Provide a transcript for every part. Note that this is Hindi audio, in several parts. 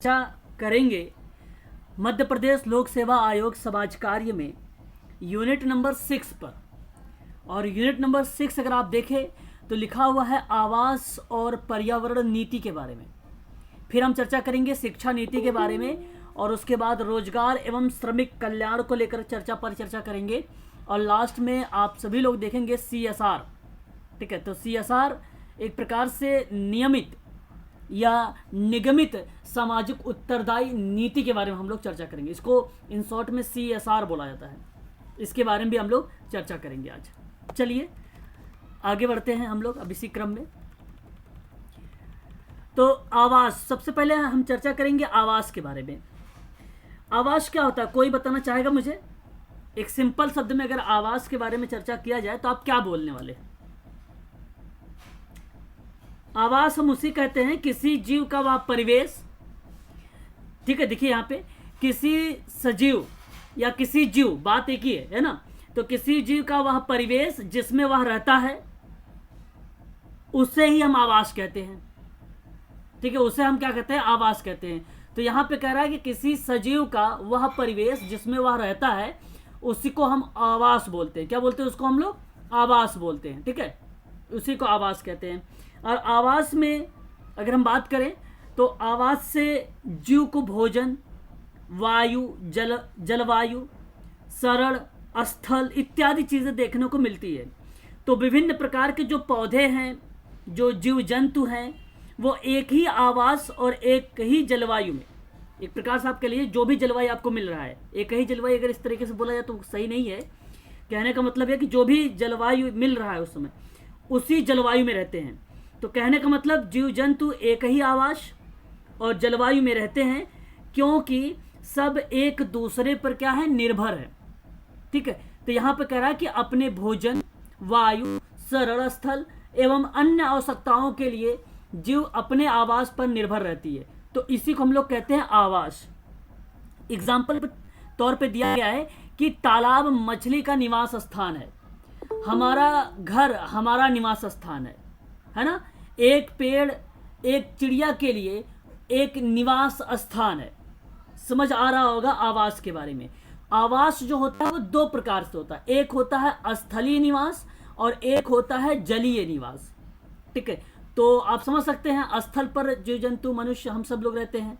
चर्चा करेंगे मध्य प्रदेश लोक सेवा आयोग समाज कार्य में यूनिट नंबर 6 पर। और यूनिट नंबर 6 अगर आप देखें तो लिखा हुआ है आवास और पर्यावरण नीति के बारे में। फिर हम चर्चा करेंगे शिक्षा नीति के बारे में और उसके बाद रोजगार एवं श्रमिक कल्याण को लेकर चर्चा करेंगे। और लास्ट में आप सभी लोग देखेंगे CSR। ठीक है, तो CSR एक प्रकार से नियमित या निगमित सामाजिक उत्तरदायी नीति के बारे में हम लोग चर्चा करेंगे। इसको इन शॉर्ट में CSR बोला जाता है। इसके बारे में भी हम लोग चर्चा करेंगे आज। चलिए आगे बढ़ते हैं हम लोग अब इसी क्रम में। तो आवास, सबसे पहले हम चर्चा करेंगे आवास के बारे में। आवास क्या होता है, कोई बताना चाहेगा मुझे? एक सिंपल शब्द में अगर आवास के बारे में चर्चा किया जाए तो आप क्या बोलने वाले हैं? आवास हम उसी कहते हैं किसी जीव का वह परिवेश। ठीक है, देखिए यहाँ पे किसी सजीव या किसी जीव, बात एक ही है ना। तो किसी जीव का वह परिवेश जिसमें वह रहता है उसे ही हम आवास कहते हैं। ठीक है, उसे हम क्या कहते हैं? आवास कहते हैं। तो यहाँ पे कह रहा है कि किसी सजीव का वह परिवेश जिसमें वह रहता है उसी को हम आवास बोलते हैं। क्या बोलते हैं? उसको हम लोग आवास बोलते हैं। ठीक है, उसी को आवास कहते हैं। और आवास में अगर हम बात करें तो आवास से जीव को भोजन, वायु, जलवायु, शरण स्थल इत्यादि चीज़ें देखने को मिलती है। तो विभिन्न प्रकार के जो पौधे हैं, जो जीव जंतु हैं, वो एक ही आवास और एक ही जलवायु में, एक प्रकार से आप कह लीजिए जो भी जलवायु आपको मिल रहा है, एक ही जलवायु, अगर इस तरीके से बोला जाए तो सही नहीं है। कहने का मतलब है कि जो भी जलवायु मिल रहा है उस समय उसी जलवायु में रहते हैं। तो कहने का मतलब जीव जंतु एक ही आवास और जलवायु में रहते हैं क्योंकि सब एक दूसरे पर क्या है? निर्भर है। ठीक है, तो यहाँ पे कह रहा है कि अपने भोजन, वायु, शरण स्थल एवं अन्य आवश्यकताओं के लिए जीव अपने आवास पर निर्भर रहती है। तो इसी को हम लोग कहते हैं आवास। एग्जाम्पल के तौर पे दिया गया है कि तालाब मछली का निवास स्थान है, हमारा घर हमारा निवास स्थान है ना। एक पेड़ एक चिड़िया के लिए एक निवास स्थान है। समझ आ रहा होगा आवास के बारे में। आवास जो होता है वो दो प्रकार से होता है, एक होता है स्थलीय निवास और एक होता है जलीय निवास। ठीक है, तो आप समझ सकते हैं स्थल पर जीव जंतु मनुष्य हम सब लोग रहते हैं,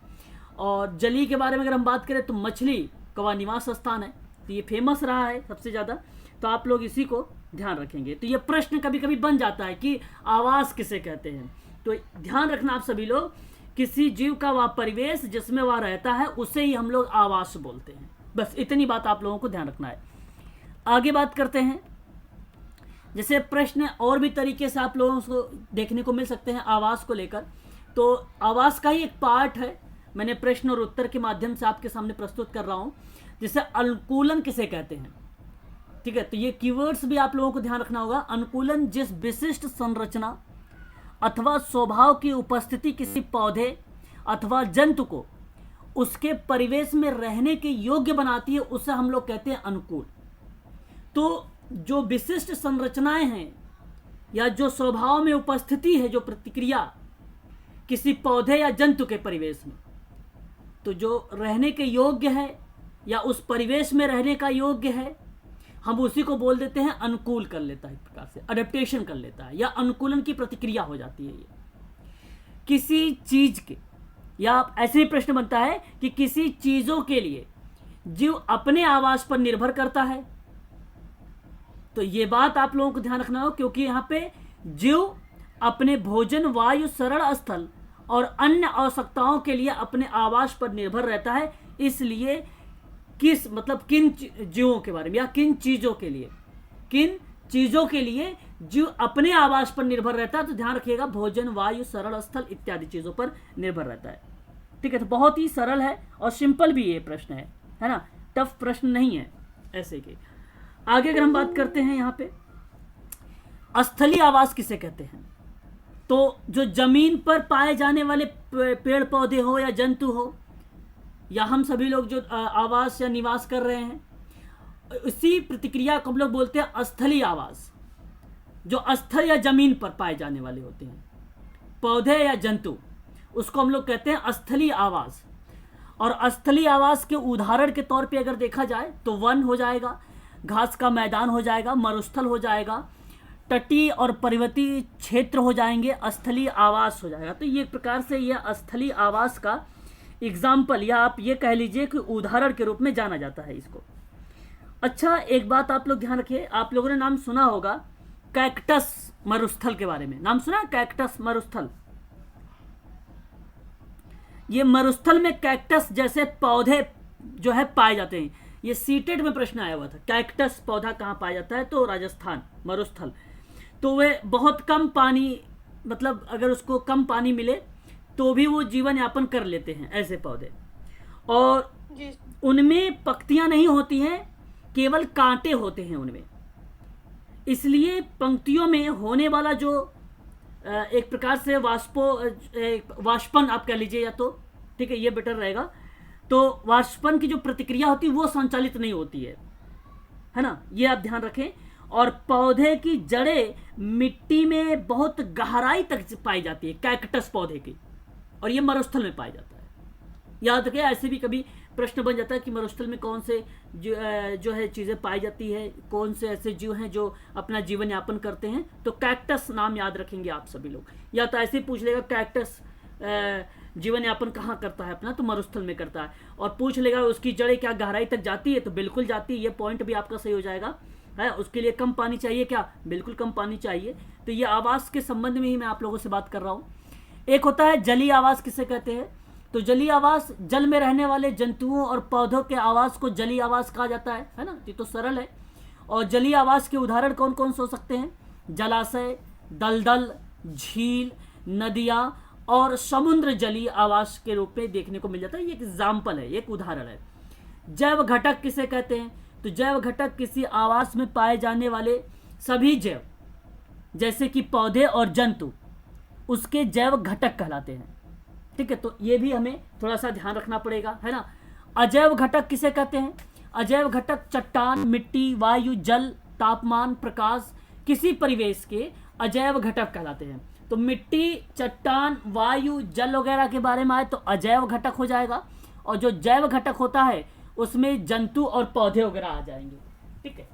और जलीय के बारे में अगर हम बात करें तो मछली का वह निवास स्थान है। तो ये फेमस रहा है सबसे ज़्यादा, तो आप लोग इसी को ध्यान रखेंगे। तो ये प्रश्न कभी कभी बन जाता है कि आवास किसे कहते हैं। तो ध्यान रखना आप सभी लोग, किसी जीव का वह परिवेश जिसमें वह रहता है उसे ही हम लोग आवास बोलते हैं। बस इतनी बात आप लोगों को ध्यान रखना है। आगे बात करते हैं। जैसे प्रश्न और भी तरीके से आप लोगों को देखने को मिल सकते हैं आवास को लेकर। तो आवास का ही एक पार्ट है, मैंने प्रश्न और उत्तर के माध्यम से आपके सामने प्रस्तुत कर रहा हूं। जैसे अनुकूलन किसे कहते हैं? ठीक है, तो ये कीवर्ड्स भी आप लोगों को ध्यान रखना होगा। अनुकूलन जिस विशिष्ट संरचना अथवा स्वभाव की उपस्थिति किसी पौधे अथवा जंतु को उसके परिवेश में रहने के योग्य बनाती है उसे हम लोग कहते हैं अनुकूल। तो जो विशिष्ट संरचनाएं हैं या जो स्वभाव में उपस्थिति है, जो प्रतिक्रिया किसी पौधे या जंतु के परिवेश में, तो जो रहने के योग्य है या उस परिवेश में रहने का योग्य है, हम उसी को बोल देते हैं अनुकूल कर लेता है, एक प्रकार से अडेप्टेशन कर लेता है या अनुकूलन की प्रतिक्रिया हो जाती है। ये किसी चीज के, या ऐसे ही प्रश्न बनता है कि किसी चीजों के लिए जीव अपने आवास पर निर्भर करता है। तो ये बात आप लोगों को ध्यान रखना हो क्योंकि यहाँ पे जीव अपने भोजन, वायु, शरण स्थल और अन्य आवश्यकताओं के लिए अपने आवास पर निर्भर रहता है। इसलिए किस मतलब किन जीवों के बारे में या किन चीजों के लिए जीव अपने आवास पर निर्भर रहता है। तो ध्यान रखिएगा, भोजन, वायु, शरण स्थल इत्यादि चीजों पर निर्भर रहता है। ठीक है, तो बहुत ही सरल है और सिंपल भी ये प्रश्न है ना, टफ प्रश्न नहीं है ऐसे के। आगे अगर हम बात करते हैं यहाँ पे स्थलीय आवास किसे कहते हैं? तो जो जमीन पर पाए जाने वाले पेड़ पौधे हो या जंतु हो या हम सभी लोग जो आवास या निवास कर रहे हैं, इसी प्रतिक्रिया को हम लोग बोलते हैं स्थलीय आवास। जो स्थल या जमीन पर पाए जाने वाले होते हैं, पौधे या जंतु, उसको हम लोग कहते हैं स्थलीय आवास। और स्थलीय आवास के उदाहरण के तौर पे अगर देखा जाए तो वन हो जाएगा, घास का मैदान हो जाएगा, मरुस्थल हो जाएगा, तटीय और पर्वतीय क्षेत्र हो जाएंगे, स्थलीय आवास हो जाएगा। तो ये एक प्रकार से यह स्थलीय आवास का एग्जाम्पल या आप ये कह लीजिए कि उदाहरण के रूप में जाना जाता है इसको। अच्छा, एक बात आप लोग ध्यान रखिए, आप लोगों ने नाम सुना होगा कैक्टस मरुस्थल के बारे में। नाम सुना है कैक्टस मरुस्थल? ये मरुस्थल में कैक्टस जैसे पौधे जो है पाए जाते हैं। ये सीटेड में प्रश्न आया हुआ था, कैक्टस पौधा कहाँ पाया जाता है? तो राजस्थान मरुस्थल। तो वे बहुत कम पानी, मतलब अगर उसको कम पानी मिले तो भी वो जीवन यापन कर लेते हैं ऐसे पौधे। और उनमें पत्तियां नहीं होती हैं, केवल कांटे होते हैं उनमें। इसलिए पंक्तियों में होने वाला जो एक प्रकार से वाष्पन आप कह लीजिए, या तो ठीक है ये बेटर रहेगा, तो वाष्पन की जो प्रतिक्रिया होती है वो संचालित नहीं होती है ना, ये आप ध्यान रखें। और पौधे की जड़ें मिट्टी में बहुत गहराई तक पाई जाती है कैक्टस पौधे की, और ये मरुस्थल में पाया जाता है। याद रखें, ऐसे भी कभी प्रश्न बन जाता है कि मरुस्थल में कौन से जो है चीज़ें पाई जाती है, कौन से ऐसे जीव हैं जो अपना जीवन यापन करते हैं। तो कैक्टस नाम याद रखेंगे आप सभी लोग। या तो ऐसे ही पूछ लेगा कैक्टस जीवन यापन कहाँ करता है अपना, तो मरुस्थल में करता है। और पूछ लेगा उसकी जड़ें क्या गहराई तक जाती है, तो बिल्कुल जाती है, ये पॉइंट भी आपका सही हो जाएगा है। उसके लिए कम पानी चाहिए क्या? बिल्कुल कम पानी चाहिए। तो ये आवास के संबंध में ही मैं आप लोगों से बात कर रहा हूँ। एक होता है जलीय आवास, किसे कहते हैं? तो जलीय आवास जल में रहने वाले जंतुओं और पौधों के आवास को जलीय आवास कहा जाता है ना। ये तो सरल है। और जलीय आवास के उदाहरण कौन कौन से हो सकते हैं? जलाशय, दलदल, झील, नदियाँ और समुद्र जलीय आवास के रूप में देखने को मिल जाता है। ये एक एग्जाम्पल है, एक उदाहरण है। जैव घटक किसे कहते हैं? तो जैव घटक किसी आवास में पाए जाने वाले सभी जैव, जैसे कि पौधे और जंतु, उसके जैव घटक कहलाते हैं। ठीक है, तो ये भी हमें थोड़ा सा ध्यान रखना पड़ेगा, है ना। अजैव घटक किसे कहते हैं? अजैव घटक चट्टान, मिट्टी, वायु, जल, तापमान, प्रकाश, किसी परिवेश के अजैव घटक कहलाते हैं। तो मिट्टी, चट्टान, वायु, जल वगैरह के बारे में आए तो अजैव घटक हो जाएगा। और जो जैव घटक होता है उसमें जंतु और पौधे वगैरह आ जाएंगे। ठीक है,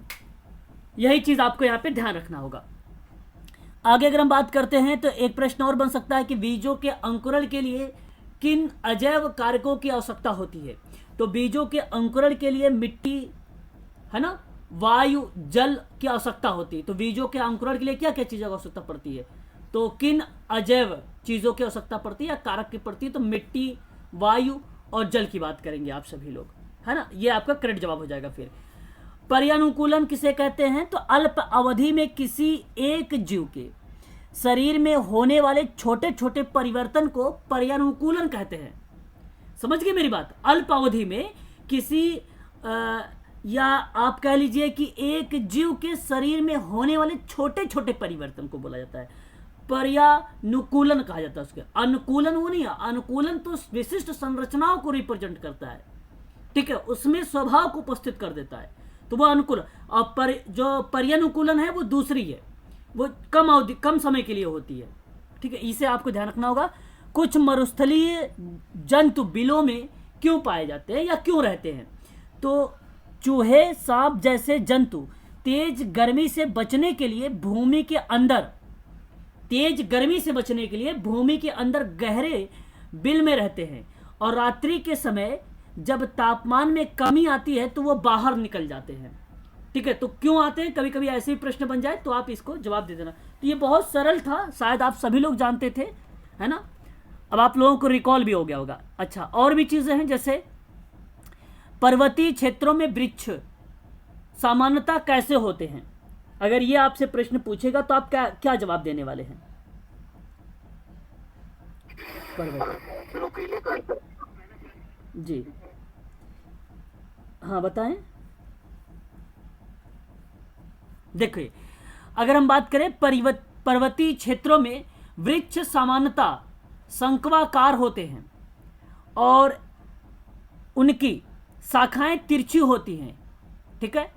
यही चीज आपको यहाँ पे ध्यान रखना होगा। आगे अगर हम बात करते हैं तो एक प्रश्न और बन सकता है कि बीजों के अंकुरण के लिए किन अजैव कारकों की आवश्यकता होती है? तो बीजों के अंकुरण के लिए मिट्टी, है ना, वायु, जल की आवश्यकता होती है। तो बीजों के अंकुरण के लिए क्या क्या चीजों की आवश्यकता पड़ती है? तो किन अजैव चीजों की आवश्यकता पड़ती है या कारक की पड़ती है? तो मिट्टी, वायु और जल की बात करेंगे आप सभी लोग, है ना। ये आपका करेक्ट जवाब हो जाएगा। फिर पर्यानुकूलन किसे कहते हैं? तो अल्प अवधि में किसी एक जीव के शरीर में होने वाले छोटे छोटे परिवर्तन को पर्यानुकूलन कहते हैं। समझ गए मेरी बात? अल्प अवधि में किसी या आप कह लीजिए कि एक जीव के शरीर में होने वाले छोटे छोटे परिवर्तन को बोला जाता है, पर्यानुकूलन कहा जाता है। उसके अनुकूलन वो नहीं है, अनुकूलन तो विशिष्ट संरचनाओं को रिप्रेजेंट करता है। ठीक है, उसमें स्वभाव को उपस्थित कर देता है, तो वो अनुकूलन। और जो पर्यानुकूलन है वो दूसरी है, वो कम अवधि, कम समय के लिए होती है। ठीक है, इसे आपको ध्यान रखना होगा। कुछ मरुस्थलीय जंतु बिलों में क्यों पाए जाते हैं या क्यों रहते हैं? तो चूहे, सांप जैसे जंतु तेज गर्मी से बचने के लिए भूमि के अंदर, तेज गर्मी से बचने के लिए भूमि के अंदर गहरे बिल में रहते हैं। और रात्रि के समय जब तापमान में कमी आती है तो वो बाहर निकल जाते हैं। ठीक है, तो क्यों आते हैं? कभी कभी ऐसे ही प्रश्न बन जाए तो आप इसको जवाब दे देना। तो ये बहुत सरल था, शायद आप सभी लोग जानते थे, है ना। अब आप लोगों को रिकॉल भी हो गया होगा। अच्छा, और भी चीजें हैं, जैसे पर्वतीय क्षेत्रों में वृक्ष सामान्यतः कैसे होते हैं? अगर ये आपसे प्रश्न पूछेगा तो आप क्या क्या जवाब देने वाले हैं? जी हाँ बताएं। देखिए, अगर हम बात करें पर्वतीय क्षेत्रों में वृक्ष सामान्यतः शंक्वाकार होते हैं और उनकी शाखाएं तिरछी होती हैं। ठीक है,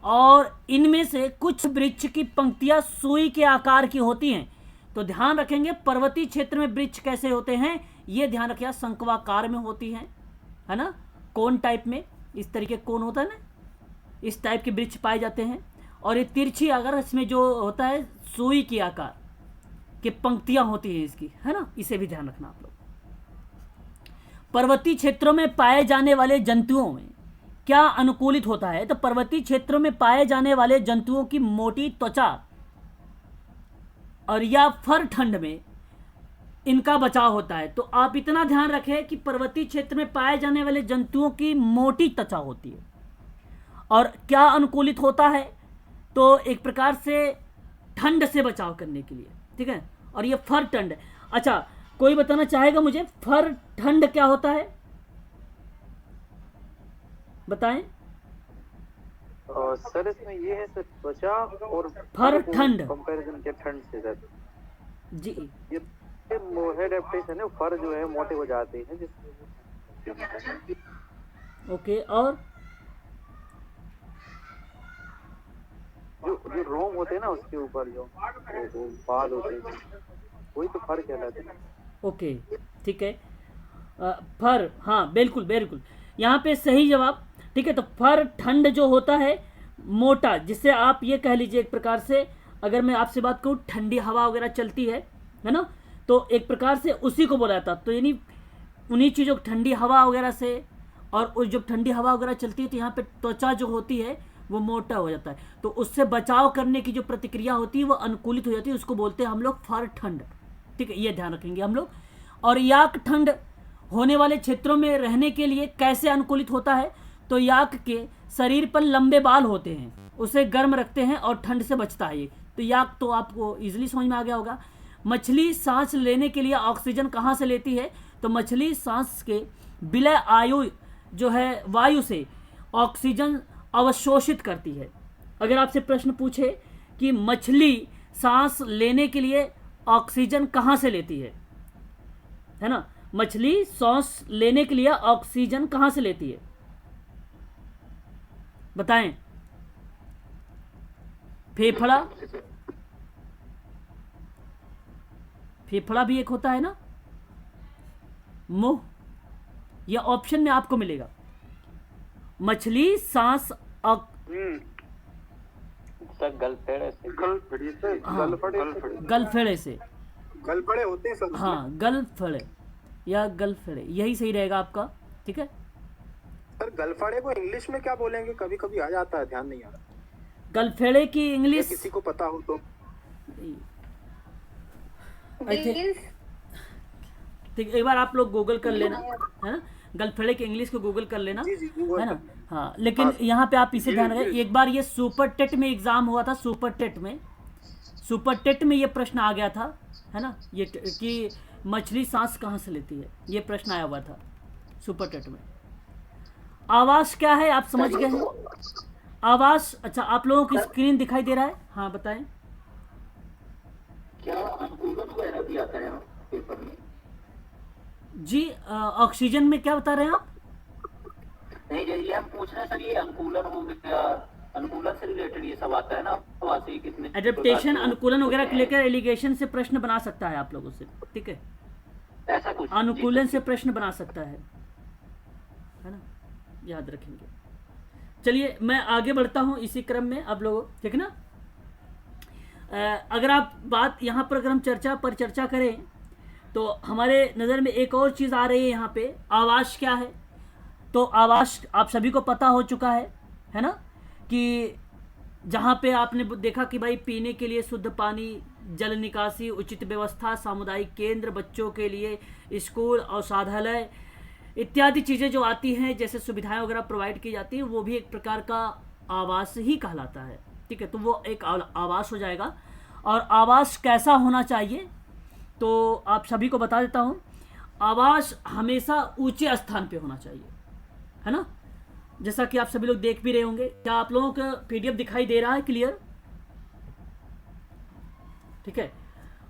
और इनमें से कुछ वृक्ष की पंक्तियां सुई के आकार की होती हैं। तो ध्यान रखेंगे पर्वतीय क्षेत्र में वृक्ष कैसे होते हैं, ये ध्यान रखिए, शंक्वाकार में होती हैं। है ना, कोन टाइप में, इस तरीके कोन होता है ना, इस टाइप के वृक्ष पाए जाते हैं। और ये तिरछी, अगर इसमें जो होता है सुई की आकार की पंक्तियां होती हैं इसकी, है ना, इसे भी ध्यान रखना आप लोग। पर्वतीय क्षेत्रों में पाए जाने वाले जंतुओं में क्या अनुकूलित होता है? तो पर्वतीय क्षेत्रों में पाए जाने वाले जंतुओं की मोटी त्वचा और या फर ठंड में इनका बचाव होता है। तो आप इतना ध्यान रखें कि पर्वतीय क्षेत्र में पाए जाने वाले जंतुओं की मोटी त्वचा होती है और क्या अनुकूलित होता है, तो एक प्रकार से ठंड से बचाव करने के लिए, ठीक है। और ये फर ठंड, अच्छा कोई बताना चाहेगा मुझे फर ठंड क्या होता है? बताएं। सर इसमें ये है सर, त्वचा और फर ठंड, कंपैरिजन के ठंड से सर जी ये हेड एडेप्टेशन है, फर जो है मोटे हो जाते हैं जिससे। ओके, और जो रोम होते हैं ना उसके ऊपर जो वो बाल होते हैं, वही तो फर कहलाते हैं। ओके, ठीक है। फर, हाँ बिल्कुल बिल्कुल, यहाँ पे सही जवाब, ठीक है। तो फर ठंड जो होता है मोटा, जिससे आप ये कह लीजिए एक प्रकार से, अगर मैं आपसे बात करूँ ठंडी हवा वगैरह चलती है ना, तो एक प्रकार से उसी को बोला जाता। तो यानी उन्हीं चीज़ों ठंडी हवा वगैरह से, और जब ठंडी हवा वगैरह चलती है तो यहाँ पे त्वचा जो होती है वो मोटा हो जाता है, तो उससे बचाव करने की जो प्रतिक्रिया होती है वो अनुकूलित हो जाती है, उसको बोलते हैं हम लोग फर ठंड, ठीक है, ये ध्यान रखेंगे हम लोग। और याक ठंड होने वाले क्षेत्रों में रहने के लिए कैसे अनुकूलित होता है? तो याक के शरीर पर लंबे बाल होते हैं, उसे गर्म रखते हैं और ठंड से बचता है ये। तो याक तो आपको इजीली समझ में आ गया होगा। मछली सांस लेने के लिए ऑक्सीजन कहाँ से लेती है? तो मछली सांस के विलय आयु जो है वायु से ऑक्सीजन अवशोषित करती है। अगर आपसे प्रश्न पूछे कि मछली सांस लेने के लिए ऑक्सीजन कहाँ से लेती है ना, मछली सांस लेने के लिए ऑक्सीजन कहाँ से लेती है, बताएं। फेफड़ा, फेफड़ा भी एक होता है ना, मुंह, यह ऑप्शन में आपको मिलेगा। मछली सांस सर गलफड़े से, गलफड़े से, गलफड़े होते हैं सर। हाँ गलफड़े या गलफड़े, यही सही रहेगा आपका, ठीक है। सर गलफड़े को इंग्लिश में क्या बोलेंगे? कभी कभी आ जाता है, ध्यान नहीं आ रहा। गलफड़े की इंग्लिश किसी को पता हो तो। ठीक, एक बार आप लोग गूगल कर लेना, है ना, गलफड़े के इंग्लिश को गूगल कर लेना, जी गूगल है ना। हाँ, लेकिन यहाँ पे आप इसे ध्यान रखें, एक बार ये सुपर टेट में एग्जाम हुआ था, सुपर टेट में ये प्रश्न आ गया था, है ना, ये कि मछली सांस कहाँ से लेती है, ये प्रश्न आया हुआ था सुपर टेट में। आवास क्या है, आप समझ गए हैं? आवास, अच्छा आप लोगों की स्क्रीन दिखाई दे रहा है? हाँ बताएं। क्या अनुकूलन वगैरह भी आता है पेपर में? जी ऑक्सीजन में क्या बता रहे हैं आप? नहीं ये हम पूछ रहे हैं सर, ये अनुकूलन हो गया, अनुकूलन से रिलेटेड ये सब आता है ना, आवासीय कितने एडेप्टेशन, अनुकूलन वगैरह को लेकर एलिगेशन से प्रश्न बना सकता है आप लोगों से, ठीक है, ऐसा कुछ अनुकूलन से प्रश्न बना सकता है ना, याद रखेंगे। चलिए मैं आगे बढ़ता हूँ इसी क्रम में आप लोगों, ठीक है ना। अगर आप बात यहाँ पर अगर हम चर्चा करें तो हमारे नज़र में एक और चीज़ आ रही है यहाँ पे, आवास क्या है? तो आवास आप सभी को पता हो चुका है ना, कि जहाँ पे आपने देखा कि भाई पीने के लिए शुद्ध पानी, जल निकासी, उचित व्यवस्था, सामुदायिक केंद्र, बच्चों के लिए स्कूल, औषधालय इत्यादि चीज़ें जो आती हैं, जैसे सुविधाएं वगैरह प्रोवाइड की जाती हैं, वो भी एक प्रकार का आवास ही कहलाता है, ठीक है। तो वो एक आवास हो जाएगा। और आवास कैसा होना चाहिए तो आप सभी को बता देता हूँ, आवास हमेशा ऊंचे स्थान पे होना चाहिए, है ना, जैसा कि आप सभी लोग देख भी रहे होंगे। क्या आप लोगों का पीडीएफ दिखाई दे रहा है क्लियर? ठीक है।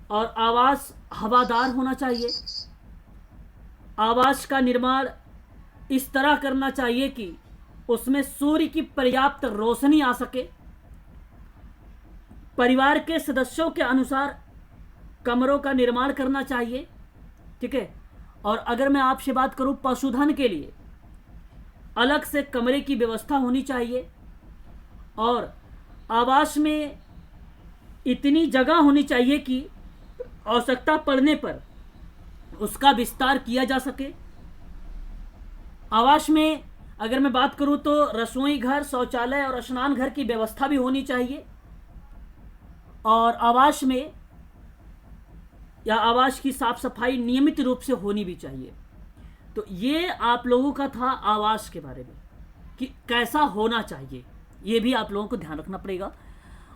और आवास हवादार होना चाहिए। आवास का निर्माण इस तरह करना चाहिए कि उसमें सूर्य की पर्याप्त रोशनी आ सके। परिवार के सदस्यों के अनुसार कमरों का निर्माण करना चाहिए, ठीक है। और अगर मैं आपसे बात करूं पशुधन के लिए, अलग से कमरे की व्यवस्था होनी चाहिए और आवास में इतनी जगह होनी चाहिए कि आवश्यकता पड़ने पर उसका विस्तार किया जा सके। आवास में अगर मैं बात करूं तो रसोई घर, शौचालय और स्नान घर की व्यवस्था भी होनी चाहिए और आवास में या आवास की साफ सफाई नियमित रूप से होनी भी चाहिए। तो ये आप लोगों का था आवास के बारे में कि कैसा होना चाहिए, ये भी आप लोगों को ध्यान रखना पड़ेगा।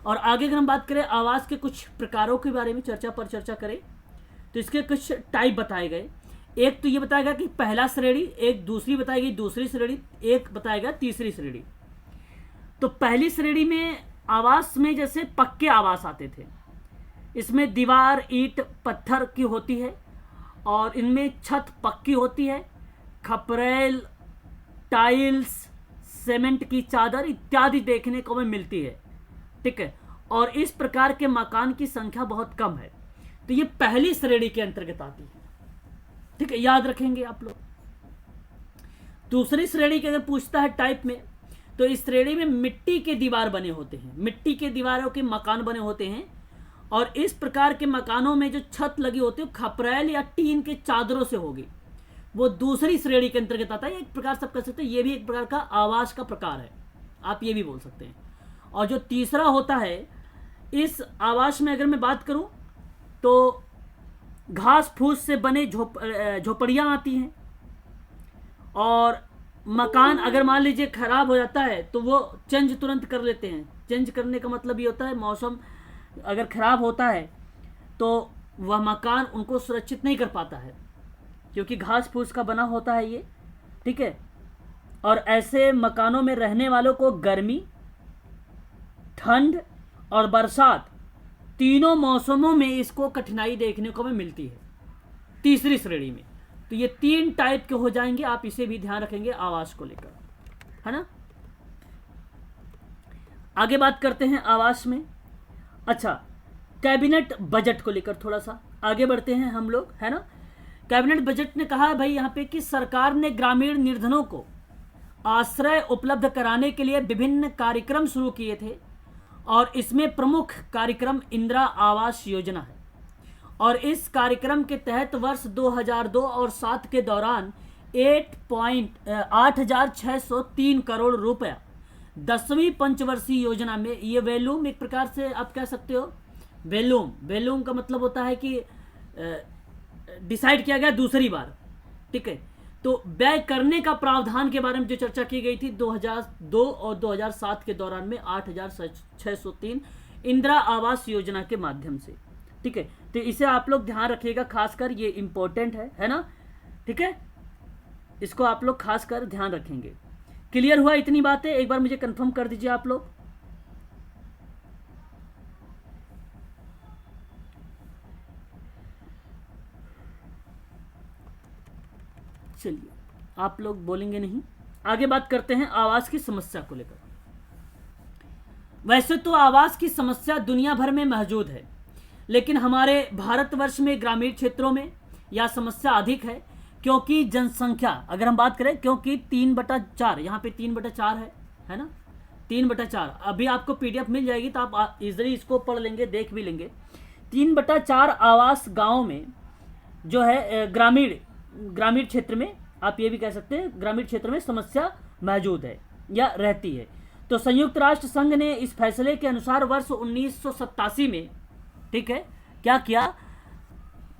और आगे अगर हम बात करें आवास के कुछ प्रकारों के बारे में चर्चा करें तो इसके कुछ टाइप बताए गए। एक तो ये बताया गया कि पहला श्रेणी, एक दूसरी बताई गई दूसरी श्रेणी, एक बताया गया तीसरी श्रेणी। तो पहली श्रेणी में आवास में जैसे पक्के आवास आते थे, इसमें दीवार ईंट पत्थर की होती है और इनमें छत पक्की होती है, खपरेल, टाइल्स, सीमेंट की चादर इत्यादि देखने को हमें मिलती है, ठीक है। और इस प्रकार के मकान की संख्या बहुत कम है। तो ये पहली श्रेणी के अंतर्गत आती है, ठीक है, याद रखेंगे आप लोग। दूसरी श्रेणी के अगर पूछता है टाइप में, तो इस श्रेणी में मिट्टी के दीवार बने होते हैं, मिट्टी के दीवारों के मकान बने होते हैं और इस प्रकार के मकानों में जो छत लगी होती है खपरेल या टीन के चादरों से होगी, वो दूसरी श्रेणी के अंतर्गत आता है। एक प्रकार से आप कह सकते हैं ये भी एक प्रकार का आवास का प्रकार है, आप ये भी बोल सकते हैं। और जो तीसरा होता है, इस आवास में अगर मैं बात करूं तो घास फूस से बने झोपड़ियां आती हैं और मकान अगर मान लीजिए खराब हो जाता है तो वो चेंज तुरंत कर लेते हैं। चेंज करने का मतलब ये होता है मौसम अगर खराब होता है तो वह मकान उनको सुरक्षित नहीं कर पाता है क्योंकि घास फूस का बना होता है ये, ठीक है। और ऐसे मकानों में रहने वालों को गर्मी, ठंड और बरसात तीनों मौसमों में इसको कठिनाई देखने को हमें मिलती है तीसरी श्रेणी में। तो ये तीन टाइप के हो जाएंगे, आप इसे भी ध्यान रखेंगे आवास को लेकर, है ना। आगे बात करते हैं आवास में। अच्छा, कैबिनेट बजट को लेकर थोड़ा सा आगे बढ़ते हैं हम लोग, है ना। कैबिनेट बजट ने कहा है भाई यहाँ पे कि सरकार ने ग्रामीण निर्धनों को आश्रय उपलब्ध कराने के लिए विभिन्न कार्यक्रम शुरू किए थे और इसमें प्रमुख कार्यक्रम इंदिरा आवास योजना है। और इस कार्यक्रम के तहत वर्ष 2002 और 7 के दौरान 8,603 करोड़ रुपया 10वीं पंचवर्षीय योजना में, ये वैल्यूम एक प्रकार से आप कह सकते हो, वैल्यूम का मतलब होता है कि डिसाइड किया गया दूसरी बार, ठीक है। तो व्यय करने का प्रावधान के बारे में जो चर्चा की गई थी 2002 और 2007 के दौरान में 8,603 इंदिरा आवास योजना के माध्यम से, ठीक है। तो इसे आप लोग ध्यान रखिएगा, खासकर ये इंपॉर्टेंट है ना, ठीक है। इसको आप लोग खासकर ध्यान रखेंगे। क्लियर हुआ इतनी बातें? एक बार मुझे कंफर्म कर दीजिए आप लोग। चलिए, आप लोग बोलेंगे नहीं। आगे बात करते हैं आवास की समस्या को लेकर। वैसे तो आवास की समस्या दुनिया भर में मौजूद है, लेकिन हमारे भारतवर्ष में ग्रामीण क्षेत्रों में यह समस्या अधिक है क्योंकि जनसंख्या अगर हम बात करें, क्योंकि 3/4 यहाँ पे 3/4 है ना, 3/4। अभी आपको PDF मिल जाएगी तो आप इजीली इसको पढ़ लेंगे, देख भी लेंगे। 3/4 आवास गाँव में जो है ग्रामीण क्षेत्र में, आप ये भी कह सकते हैं ग्रामीण क्षेत्र में समस्या मौजूद है या रहती है। तो संयुक्त राष्ट्र संघ ने इस फैसले के अनुसार वर्ष 1987 में, ठीक है, क्या किया,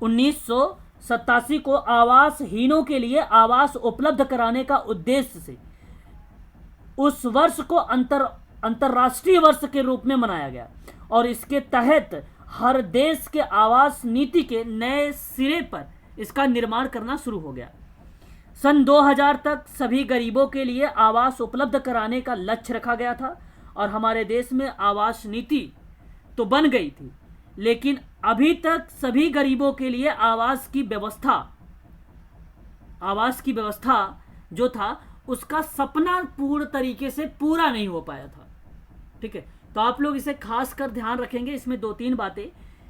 1987 को आवासहीनों के लिए आवास उपलब्ध कराने का उद्देश्य से उस वर्ष को अंतर्राष्ट्रीय वर्ष के रूप में मनाया गया और इसके तहत हर देश के आवास नीति के नए सिरे पर इसका निर्माण करना शुरू हो गया। सन 2000 तक सभी गरीबों के लिए आवास उपलब्ध कराने का लक्ष्य रखा गया था और हमारे देश में आवास नीति तो बन गई थी, लेकिन अभी तक सभी गरीबों के लिए आवास की व्यवस्था जो था उसका सपना पूर्ण तरीके से पूरा नहीं हो पाया था, ठीक है। तो आप लोग इसे खास कर ध्यान रखेंगे। इसमें 2-3 बातें।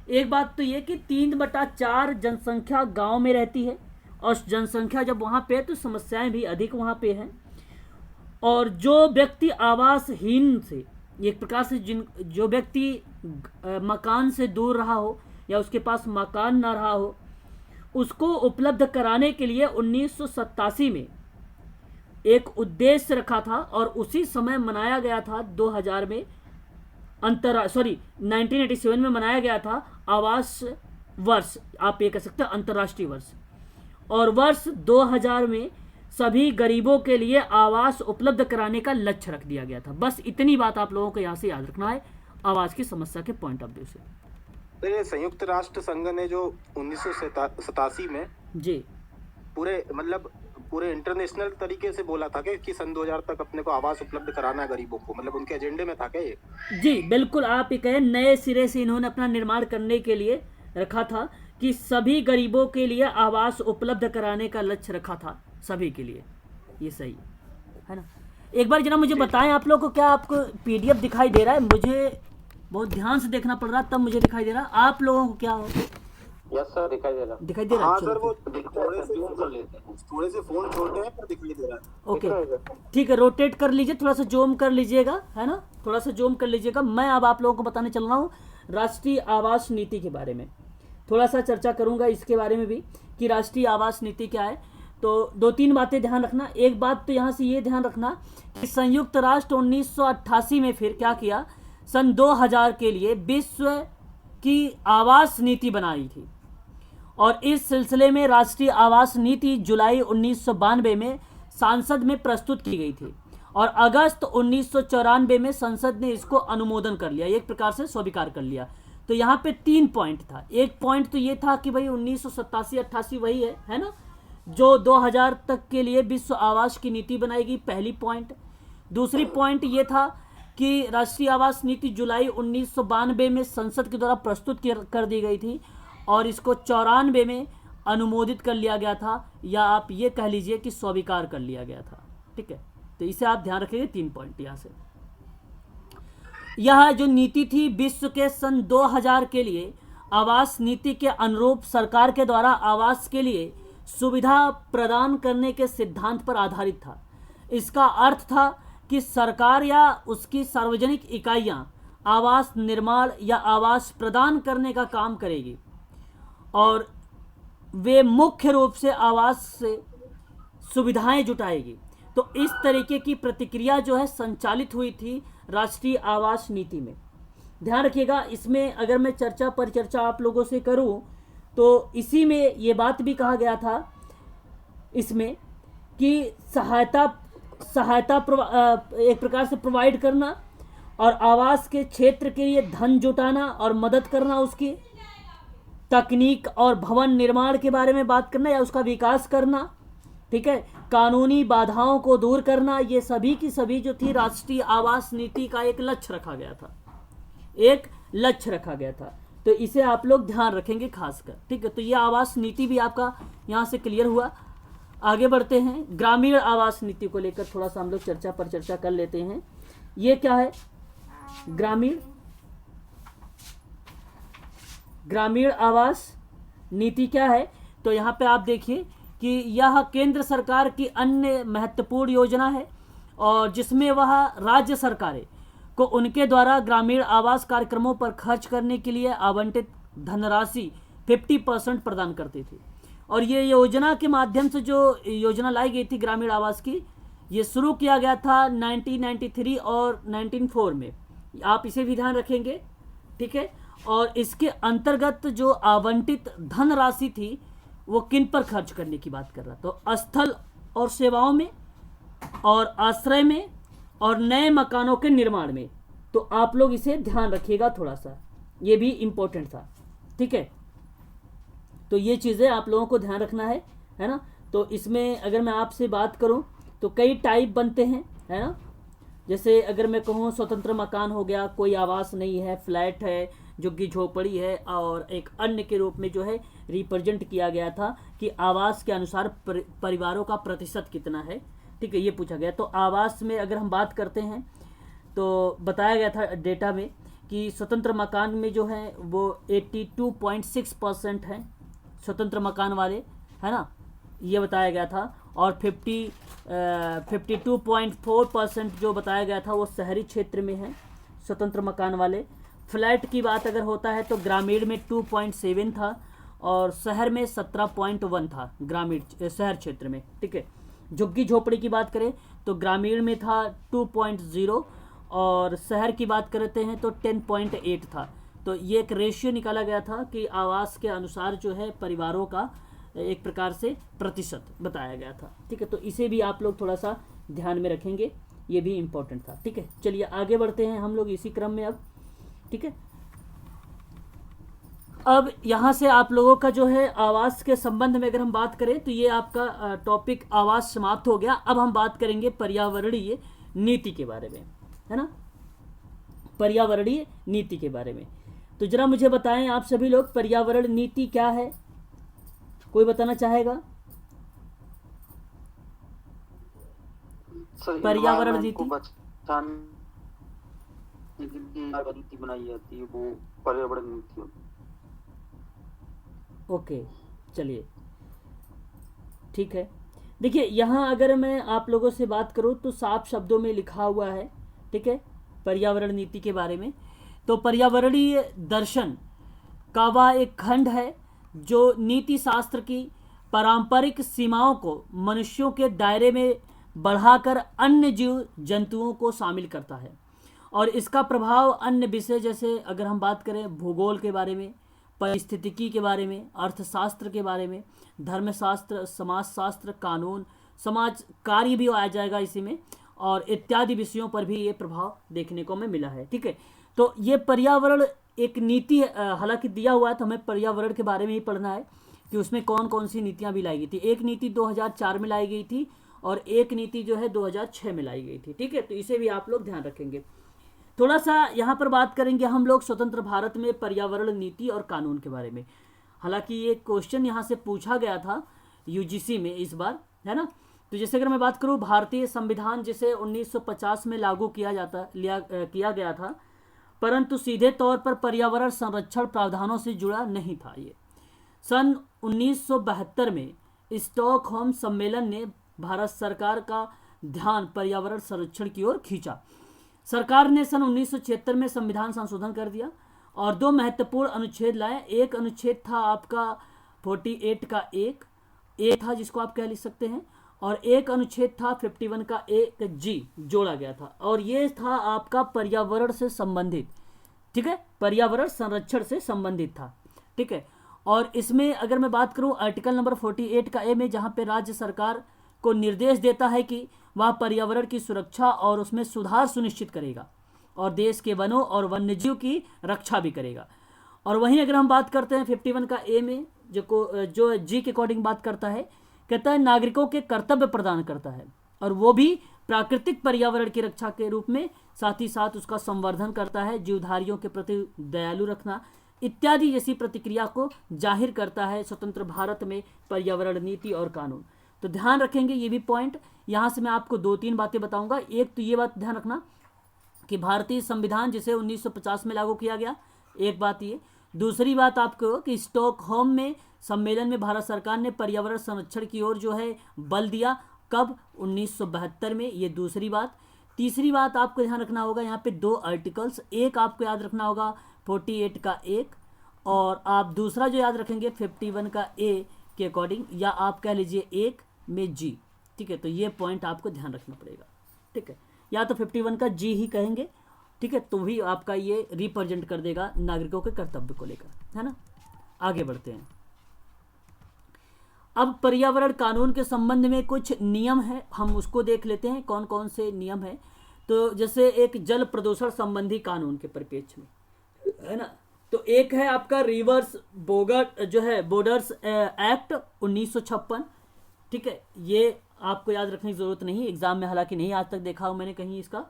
एक बात तो ये कि 3/4 जनसंख्या गांव में रहती है और जनसंख्या जब वहाँ पे है तो समस्याएं भी अधिक वहाँ पे हैं। और जो व्यक्ति आवासहीन से, एक प्रकार से जो व्यक्ति मकान से दूर रहा हो या उसके पास मकान ना रहा हो, उसको उपलब्ध कराने के लिए 1987 में एक उद्देश्य रखा था और उसी समय मनाया गया था 2000 में 1987 में मनाया गया था आवास वर्ष, आप ये कह सकते हैं अंतर्राष्ट्रीय वर्ष। और वर्ष 2000 में सभी गरीबों के लिए आवास उपलब्ध कराने का लक्ष्य रख दिया गया था। बस इतनी बात आप लोगों को यहाँ से याद रखना है आवास की समस्या के पॉइंट ऑफ व्यू से। तो ये संयुक्त राष्ट्र संघ ने जो 1987 में जी पूरे इंटरनेशनल तरीके से बोला था कि सन 2000 तक अपने को आवास उपलब्ध कराना है गरीबों को, मतलब उनके एजेंडे में था क्या ये? जी बिल्कुल, आप ये कहें नए सिरे से इन्होंने अपना निर्माण करने के लिए रखा था कि सभी गरीबों के लिए आवास उपलब्ध कराने का लक्ष्य रखा था, सभी के लिए। ये सही है ना? एक बार जरा मुझे बताएं आप लोग को, क्या आपको पीडीएफ दिखाई दे रहा है? मुझे बहुत ध्यान से देखना पड़ रहा तब मुझे दिखाई दे रहा। आप लोगों को क्या हो? यस सर, दिखाई दे रहा। दिखाई दे रहा है? हाँ सर, वो थोड़े से फोन छोटे हैं पर दिखाई दे रहा है। ओके ठीक है, रोटेट कर लीजिए, थोड़ा सा जूम कर लीजिएगा, है ना, थोड़ा सा जूम कर लीजिएगा। मैं अब आप लोगों को बताने चल रहा हूँ राष्ट्रीय आवास नीति के बारे में, थोड़ा सा चर्चा करूंगा इसके बारे में भी कि राष्ट्रीय आवास नीति क्या है। तो 2-3 बातें ध्यान रखना। एक बात तो यहाँ से ये ध्यान रखना कि संयुक्त राष्ट्र 1988 में फिर क्या किया, सन 2000 के लिए विश्व की आवास नीति बनाई थी और इस सिलसिले में राष्ट्रीय आवास नीति जुलाई 1992 में संसद में प्रस्तुत की गई थी और अगस्त 1994 में संसद ने इसको अनुमोदन कर लिया, एक प्रकार से स्वीकार कर लिया। तो यहाँ पे 3 पॉइंट था। एक पॉइंट तो ये था कि भाई 1987-88 वही है ना, जो 2000 तक के लिए विश्व आवास की नीति बनाएगी, पहली पॉइंट। दूसरी पॉइंट ये था कि राष्ट्रीय आवास नीति जुलाई 1992 में संसद के द्वारा प्रस्तुत कर दी गई थी और इसको 94 में अनुमोदित कर लिया गया था, या आप ये कह लीजिए कि स्वीकार कर लिया गया था। ठीक है, तो इसे आप ध्यान रखिए, 3 पॉइंट यहाँ से। यह जो नीति थी विश्व के सन 2000 के लिए आवास नीति के अनुरूप सरकार के द्वारा आवास के लिए सुविधा प्रदान करने के सिद्धांत पर आधारित था। इसका अर्थ था कि सरकार या उसकी सार्वजनिक इकाइयां आवास निर्माण या आवास प्रदान करने का काम करेगी और वे मुख्य रूप से आवास से सुविधाएं जुटाएगी। तो इस तरीके की प्रतिक्रिया जो है संचालित हुई थी राष्ट्रीय आवास नीति में। ध्यान रखिएगा, इसमें अगर मैं परिचर्चा आप लोगों से करूं तो इसी में ये बात भी कहा गया था इसमें कि सहायता एक प्रकार से प्रोवाइड करना और आवास के क्षेत्र के लिए धन जुटाना और मदद करना, उसकी तकनीक और भवन निर्माण के बारे में बात करना या उसका विकास करना, ठीक है, कानूनी बाधाओं को दूर करना, ये सभी की सभी जो थी राष्ट्रीय आवास नीति का एक लक्ष्य रखा गया था। तो इसे आप लोग ध्यान रखेंगे खासकर। ठीक है, तो ये आवास नीति भी आपका यहाँ से क्लियर हुआ। आगे बढ़ते हैं, ग्रामीण आवास नीति को लेकर थोड़ा सा हम लोग चर्चा कर लेते हैं। ये क्या है, ग्रामीण आवास नीति क्या है? तो यहाँ पे आप देखिए कि यह केंद्र सरकार की अन्य महत्वपूर्ण योजना है और जिसमें वह राज्य सरकारें को उनके द्वारा ग्रामीण आवास कार्यक्रमों पर खर्च करने के लिए आवंटित धनराशि 50% प्रदान करती थी। और ये योजना के माध्यम से जो योजना लाई गई थी ग्रामीण आवास की, ये शुरू किया गया था 1993 और 1994 में। आप इसे भी ध्यान रखेंगे, ठीक है। और इसके अंतर्गत जो आवंटित धनराशि थी वो किन पर खर्च करने की बात कर रहा, तो स्थल और सेवाओं में और आश्रय में और नए मकानों के निर्माण में। तो आप लोग इसे ध्यान रखिएगा थोड़ा सा, ये भी इम्पोर्टेंट था, ठीक है। तो ये चीज़ें आप लोगों को ध्यान रखना है ना। तो इसमें अगर मैं आपसे बात करूं तो कई टाइप बनते हैं, है ना। जैसे अगर मैं कहूँ स्वतंत्र मकान हो गया, कोई आवास नहीं है, फ्लैट है, झुग्गी झोपड़ी है, और एक अन्य के रूप में जो है रिप्रेजेंट किया गया था कि आवास के अनुसार परिवारों का प्रतिशत कितना है, ठीक है, ये पूछा गया। तो आवास में अगर हम बात करते हैं तो बताया गया था डेटा में कि स्वतंत्र मकान में जो है वो 82.6% है स्वतंत्र मकान वाले, है ना, ये बताया गया था। और 52.4% जो बताया गया था वो शहरी क्षेत्र में है स्वतंत्र मकान वाले। फ्लैट की बात अगर होता है तो ग्रामीण में 2.7 था और शहर में 17.1 था ग्रामीण शहर क्षेत्र में, ठीक है। झुग्गी झोपड़ी की बात करें तो ग्रामीण में था 2.0 और शहर की बात करते हैं तो 10.8 था। तो ये एक रेशियो निकाला गया था कि आवास के अनुसार जो है परिवारों का एक प्रकार से प्रतिशत बताया गया था, ठीक है। तो इसे भी आप लोग थोड़ा सा ध्यान में रखेंगे, ये भी इम्पोर्टेंट था, ठीक है। चलिए आगे बढ़ते हैं हम लोग इसी क्रम में अब, ठीक है। अब यहाँ से आप लोगों का जो है आवास के संबंध में अगर हम बात करें तो ये आपका टॉपिक आवास समाप्त हो गया। अब हम बात करेंगे पर्यावरणीय नीति के बारे में, है ना, पर्यावरणीय नीति के बारे में। तो जरा मुझे बताएं आप सभी लोग, पर्यावरण नीति क्या है, कोई बताना चाहेगा? पर्यावरण नीति नीति बनाई जाती है वो पर्यावरण नीति होती है। ओके, चलिए ठीक है। देखिए यहाँ अगर मैं आप लोगों से बात करूँ तो साफ शब्दों में लिखा हुआ है, ठीक है, पर्यावरण नीति के बारे में। तो पर्यावरणीय दर्शन का वह एक खंड है जो नीति शास्त्र की पारंपरिक सीमाओं को मनुष्यों के दायरे में बढ़ाकर अन्य जीव जंतुओं को शामिल करता है और इसका प्रभाव अन्य विषय जैसे अगर हम बात करें भूगोल के बारे में, परिस्थितिकी के बारे में, अर्थशास्त्र के बारे में, धर्मशास्त्र, समाजशास्त्र, कानून, समाज कार्य भी आ जाएगा इसी में, और इत्यादि विषयों पर भी ये प्रभाव देखने को हमें मिला है, ठीक है। तो ये पर्यावरण एक नीति हालांकि दिया हुआ है तो हमें पर्यावरण के बारे में ही पढ़ना है कि उसमें कौन कौन सी नीतियाँ भी लाई गई थी। एक नीति 2004 में लाई गई थी और एक नीति जो है 2006 में लाई गई थी, ठीक है। तो इसे भी आप लोग ध्यान रखेंगे। थोड़ा सा यहाँ पर बात करेंगे हम लोग स्वतंत्र भारत में पर्यावरण नीति और कानून के बारे में। हालांकि ये क्वेश्चन यहाँ से पूछा गया था यूजीसी में इस बार, है ना। तो जैसे अगर मैं बात करूँ भारतीय संविधान जिसे 1950 में लागू किया गया था, परंतु सीधे तौर पर पर्यावरण संरक्षण प्रावधानों से जुड़ा नहीं था। ये सन 1972 में स्टॉकहोम सम्मेलन ने भारत सरकार का ध्यान पर्यावरण संरक्षण की ओर खींचा। सरकार ने सन 1976 में संविधान संशोधन कर दिया और दो महत्वपूर्ण अनुच्छेद लाए। एक अनुच्छेद था आपका 48 का एक ए था जिसको आप कह लिख सकते हैं, और एक अनुच्छेद था 51 का एक जी जोड़ा गया था और ये था आपका पर्यावरण से संबंधित, ठीक है, पर्यावरण संरक्षण से संबंधित था, ठीक है। और इसमें अगर मैं बात करूं आर्टिकल नंबर 48 का ए में, जहां पे राज्य सरकार को निर्देश देता है कि वह पर्यावरण की सुरक्षा और उसमें सुधार सुनिश्चित करेगा और देश के वनों और वन्यजीव की रक्षा भी करेगा। और वहीं अगर हम बात करते हैं 51 का ए में जो जी के अकॉर्डिंग बात करता है, कहता है नागरिकों के कर्तव्य प्रदान करता है और वो भी प्राकृतिक पर्यावरण की रक्षा के रूप में, साथ ही साथ उसका संवर्धन करता है, जीवधारियों के प्रति दयालु रखना इत्यादि जैसी प्रतिक्रिया को जाहिर करता है स्वतंत्र भारत में पर्यावरण नीति और कानून। तो ध्यान रखेंगे ये भी पॉइंट। यहाँ से मैं आपको 2-3 बातें बताऊंगा। एक तो ये बात ध्यान रखना कि भारतीय संविधान जिसे 1950 में लागू किया गया, एक बात ये। दूसरी बात आपको कि स्टॉकहोम में सम्मेलन में भारत सरकार ने पर्यावरण संरक्षण की ओर जो है बल दिया, कब? 1972 में, ये दूसरी बात। तीसरी बात आपको ध्यान रखना होगा, यहाँ पे 2 आर्टिकल्स, एक आपको याद रखना होगा 48 का एक, और आप दूसरा जो याद रखेंगे 51 का ए के अकॉर्डिंग, या आप कह लीजिए 1 में जी, ठीक है। तो ये पॉइंट आपको ध्यान रखना पड़ेगा, ठीक है। या तो 51 का जी ही कहेंगे, ठीक है, तो भी आपका ये रिप्रेजेंट कर देगा नागरिकों के कर्तव्य को लेकर, है ना। आगे बढ़ते हैं। अब पर्यावरण कानून के संबंध में कुछ नियम है, हम उसको देख लेते हैं कौन कौन से नियम है। तो जैसे एक जल प्रदूषण संबंधी कानून के परिप्रेक्ष्य में, है ना, तो एक है आपका रिवर्स बॉर्डर्स एक्ट 1956, ठीक है। ये आपको याद रखने की जरूरत नहीं, एग्जाम में हालांकि नहीं आज तक देखा हूं मैंने कहीं इसका,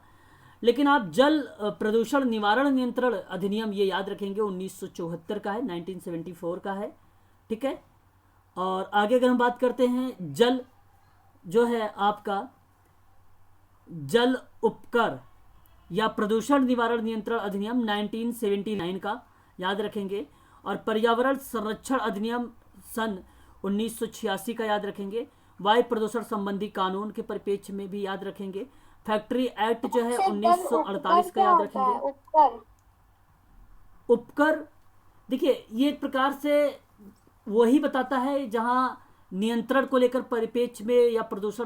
लेकिन आप जल प्रदूषण निवारण नियंत्रण अधिनियम ये याद रखेंगे 1974 का है, 1974 का है, ठीक है। और आगे अगर हम बात करते हैं जल जो है आपका जल उपकर या प्रदूषण निवारण नियंत्रण अधिनियम 1979 का याद रखेंगे, और पर्यावरण संरक्षण अधिनियम सन 1986 का याद रखेंगे, वायु प्रदूषण संबंधी कानून के परिप्रेक्ष्य में भी याद रखेंगे। फैक्ट्री एक्ट जो है 1948 का याद रखेंगे। उपकर उपकर, देखिए ये एक प्रकार से वही बताता है जहां नियंत्रण को लेकर परिप्रेक्ष्य में या प्रदूषण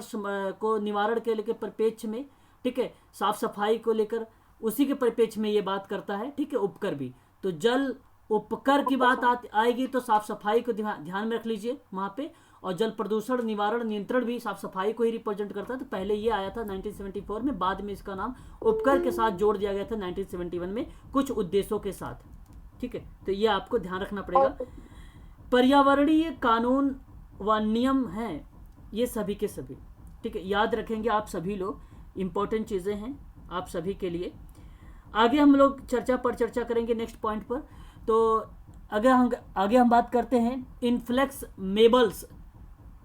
को निवारण के लेकर परिप्रेक्ष्य में, ठीक है, साफ सफाई को लेकर उसी के परिप्रेक्ष्य में ये बात करता है, ठीक है। उपकर भी, तो जल उपकर की बात आएगी तो साफ सफाई को ध्यान में रख लीजिए वहाँ पे। और जल प्रदूषण निवारण नियंत्रण भी साफ सफाई को ही रिप्रेजेंट करता है। तो पहले ये आया था 1974 में, बाद में इसका नाम उपकर के साथ जोड़ दिया गया था 1971 में कुछ उद्देश्यों के साथ, ठीक है। तो ये आपको ध्यान रखना पड़ेगा। पर्यावरणीय कानून व नियम हैं ये सभी के सभी, ठीक है, याद रखेंगे आप सभी लोग। इंपॉर्टेंट चीज़ें हैं आप सभी के लिए। आगे हम लोग चर्चा करेंगे नेक्स्ट पॉइंट पर। तो आगे हम बात करते हैं इनफ्लेक्सिबल्स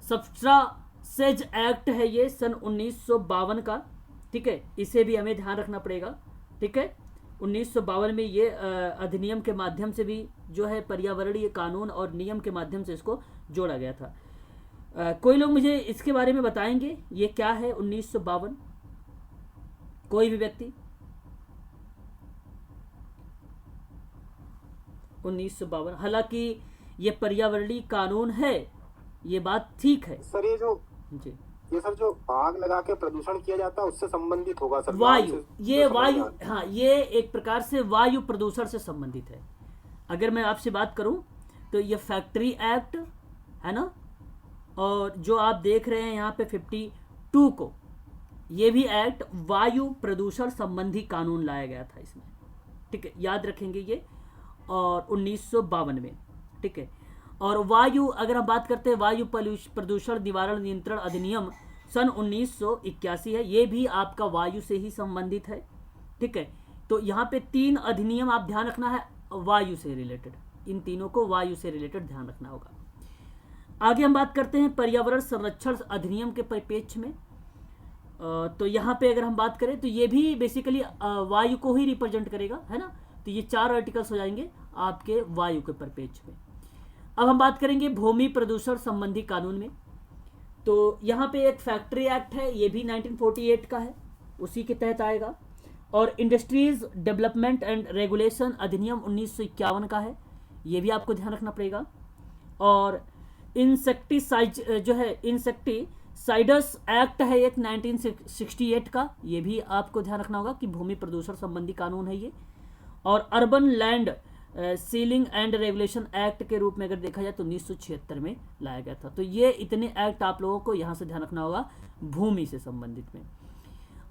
सब्सटेंसेज एक्ट है ये सन 1952 का, ठीक है। इसे भी हमें ध्यान रखना पड़ेगा, ठीक है। 1952 में ये अधिनियम के माध्यम से भी जो है पर्यावरणीय कानून और नियम के माध्यम से इसको जोड़ा गया था। कोई लोग मुझे इसके बारे में बताएंगे ये क्या है 1952? कोई भी व्यक्ति? 1952, हालांकि ये पर्यावरणीय कानून है, ये बात ठीक है सर। ये जो जी, ये सर जो आग लगा के प्रदूषण किया जाता है उससे संबंधित होगा सर? वायु, ये वायु, हाँ, ये एक प्रकार से वायु प्रदूषण से संबंधित है। अगर मैं आपसे बात करूं तो ये फैक्ट्री एक्ट है ना, और जो आप देख रहे हैं यहाँ पे 52 को, ये भी एक्ट वायु प्रदूषण संबंधी कानून लाया गया था इसमें, ठीक है, याद रखेंगे ये। और 1952 में, ठीक है। और वायु, अगर हम बात करते हैं वायु प्रदूषण निवारण नियंत्रण अधिनियम सन 1981 है, ये भी आपका वायु से ही संबंधित है, ठीक है। तो यहाँ पे 3 अधिनियम आप ध्यान रखना है वायु से रिलेटेड, इन तीनों को वायु से रिलेटेड ध्यान रखना होगा। आगे हम बात करते हैं पर्यावरण संरक्षण अधिनियम के परिप्रेक्ष्य में। तो यहाँ पे अगर हम बात करें तो ये भी बेसिकली वायु को ही रिप्रेजेंट करेगा, है ना। तो ये 4 आर्टिकल्स हो जाएंगे आपके वायु के परिप्रेक्ष्य में। अब हम बात करेंगे भूमि प्रदूषण संबंधी कानून में। तो यहाँ पे एक फैक्ट्री एक्ट है, ये भी 1948 का है, उसी के तहत आएगा। और इंडस्ट्रीज डेवलपमेंट एंड रेगुलेशन अधिनियम 1951 का है, ये भी आपको ध्यान रखना पड़ेगा। और इंसेक्टिसाइड जो है इंसेक्टिसाइड्स एक्ट है एक 1968 का, ये भी आपको ध्यान रखना होगा कि भूमि प्रदूषण संबंधी कानून है ये। और urban land ceiling and regulation act के रूप में अगर देखा जाए तो 1976 में लाया गया था। तो ये इतने एक्ट आप लोगों को यहाँ से ध्यान रखना होगा भूमि से संबंधित में।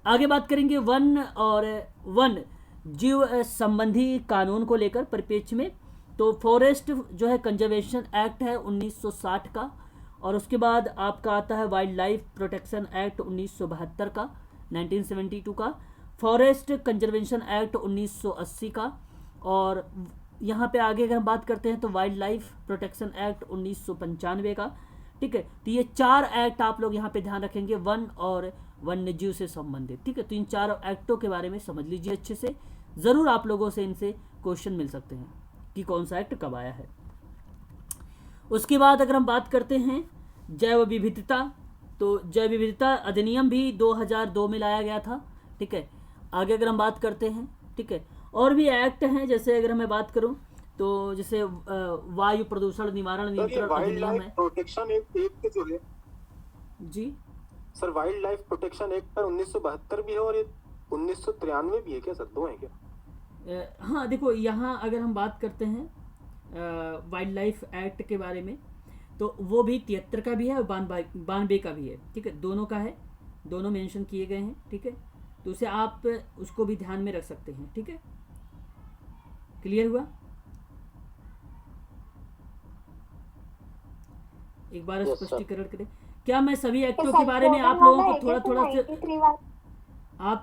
आगे बात करेंगे वन और वन जीव संबंधी कानून को लेकर परिप्रेक्ष्य में। तो फॉरेस्ट जो है कंजर्वेशन एक्ट है 1960 का, और उसके बाद आपका आता है वाइल्ड लाइफ प्रोटेक्शन एक्ट 1972 का, 1972 का, फॉरेस्ट कंजर्वेशन एक्ट 1980 का, और यहाँ पे आगे अगर हम बात करते हैं तो वाइल्ड लाइफ प्रोटेक्शन एक्ट 1995 का, ठीक है। तो ये 4 एक्ट आप लोग यहाँ पे ध्यान रखेंगे वन और वन्य जीव से संबंधित, ठीक है। तो इन 4 एक्टों के बारे में समझ लीजिए अच्छे से, ज़रूर आप लोगों से इनसे क्वेश्चन मिल सकते हैं कि कौन सा एक्ट कब आया है। उसके बाद अगर हम बात करते हैं जैव विविधता, तो जैव विविधता अधिनियम भी 2002 में लाया गया था, ठीक है। आगे अगर हम बात करते हैं, ठीक है, और भी एक्ट हैं, जैसे अगर मैं बात करूं तो जैसे वायु प्रदूषण निवारण नियंत्रण अधिनियम है। प्रोटेक्शन एक्ट जो है जी sir, wild life protection act पर 1972 भी है और 1993 भी है क्या सर? 2 है क्या? हाँ, देखो यहाँ अगर हम बात करते हैं वाइल्ड लाइफ एक्ट के बारे में तो वो भी 73 का भी है और 92 का भी है, ठीक है, दोनों का है, दोनों मेंशन किए गए हैं, ठीक है। तो उसे आप उसको भी ध्यान में रख सकते हैं, ठीक है। क्लियर हुआ? एक बार स्पष्टीकरण करें, क्या मैं सभी एक्टों के बारे में आप लोगों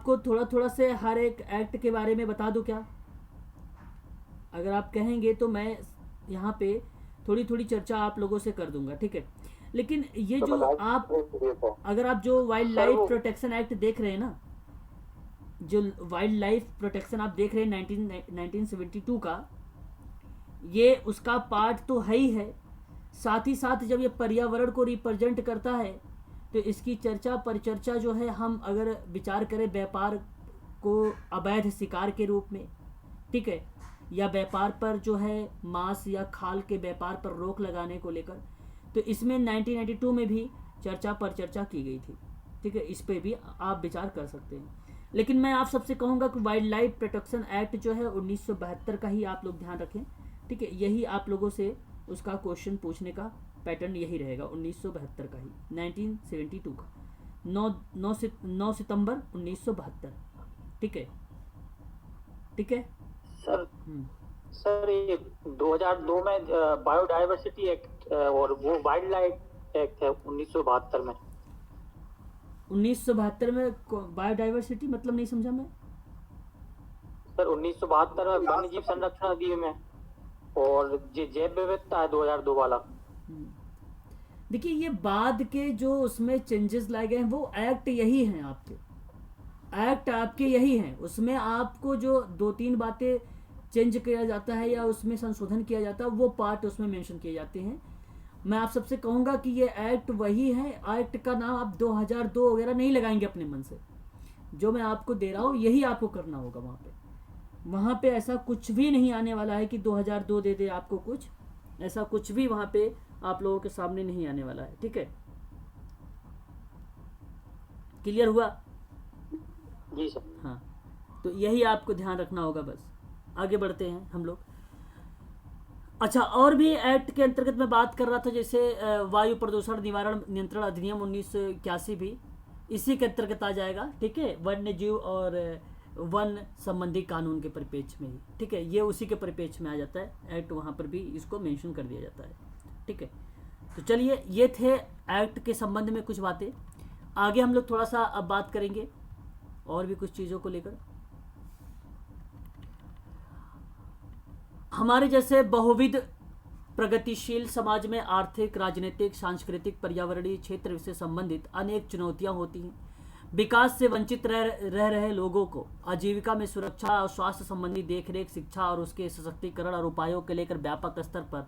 को थोड़ा थोड़ा से हर एक एक्ट के बारे में बता दूं क्या? अगर आप कहेंगे तो मैं यहाँ पे थोड़ी थोड़ी चर्चा आप लोगों से कर दूंगा, ठीक है। लेकिन ये जो आप अगर आप जो वाइल्ड लाइफ प्रोटेक्शन एक्ट देख रहे हैं ना, जो वाइल्ड लाइफ प्रोटेक्शन आप देख रहे हैं 1972 का, ये उसका पार्ट तो है ही है, साथ ही साथ जब ये पर्यावरण को रिप्रेजेंट करता है तो इसकी चर्चा परिचर्चा जो है, हम अगर विचार करें व्यापार को अवैध शिकार के रूप में, ठीक है, या व्यापार पर जो है मांस या खाल के व्यापार पर रोक लगाने को लेकर, तो इसमें 1992 में भी चर्चा परिचर्चा की गई थी, ठीक है। इस पे भी आप विचार कर सकते हैं। लेकिन मैं आप सबसे कहूँगा कि वाइल्ड लाइफ प्रोटेक्शन एक्ट जो है 1972 का ही आप लोग ध्यान रखें, ठीक है। यही आप लोगों से उसका क्वेश्चन पूछने का पैटर्न यही रहेगा, 1972 का ही, 1972 का, 9 सितंबर 1972, ठीक है, ठीक है। सर सर ये 2002 में बायोडाइवर्सिटी एक्ट और वो वाइल्ड लाइफ एक्ट है 1972 में। 1972 में बायोडाइवर्सिटी मतलब नहीं समझा मैं। सर 1972 में वन्य जीव संरक्षण अधिनियम है और जैव विविधता है 2002 वाला। देखिए ये बाद के जो उसमें चेंजेस लाए गए हैं वो एक्ट यही हैं, एक्ट आपके यही हैं। उसमें आपको जो 2-3 बातें चेंज किया जाता है या उसमें संशोधन किया जाता है वो पार्ट उसमें मेंशन किए जाते हैं। मैं आप सबसे कहूँगा कि ये एक्ट वही है। एक्ट का नाम आप 2002 वगैरह नहीं लगाएंगे अपने मन से। जो मैं आपको दे रहा हूँ यही आपको करना होगा। वहाँ पे ऐसा कुछ भी नहीं आने वाला है कि 2002 दे दे आपको कुछ, ऐसा कुछ भी वहाँ पे आप लोगों के सामने नहीं आने वाला है, ठीक है। क्लियर हुआ? जी सर। हाँ, तो यही आपको ध्यान रखना होगा। बस आगे बढ़ते हैं हम लोग। अच्छा, और भी एक्ट के अंतर्गत मैं बात कर रहा था, जैसे वायु प्रदूषण निवारण नियंत्रण अधिनियम 1981 भी इसी के अंतर्गत आ जाएगा, ठीक है। वन्य जीव और वन संबंधी कानून के परिप्रेक्ष्य में ही, ठीक है, ये उसी के परिप्रेक्ष्य में आ जाता है एक्ट, वहाँ पर भी इसको मेंशन कर दिया जाता है, ठीक है। तो चलिए, ये थे एक्ट के संबंध में कुछ बातें। आगे हम लोग थोड़ा सा अब बात करेंगे और भी कुछ चीज़ों को लेकर। हमारे जैसे बहुविध प्रगतिशील समाज में आर्थिक, राजनीतिक, सांस्कृतिक, पर्यावरणीय क्षेत्र से संबंधित अनेक चुनौतियां होती हैं। विकास से वंचित रह रहे लोगों को आजीविका में सुरक्षा और स्वास्थ्य संबंधी देखरेख, शिक्षा और उसके सशक्तिकरण और उपायों के लेकर व्यापक स्तर पर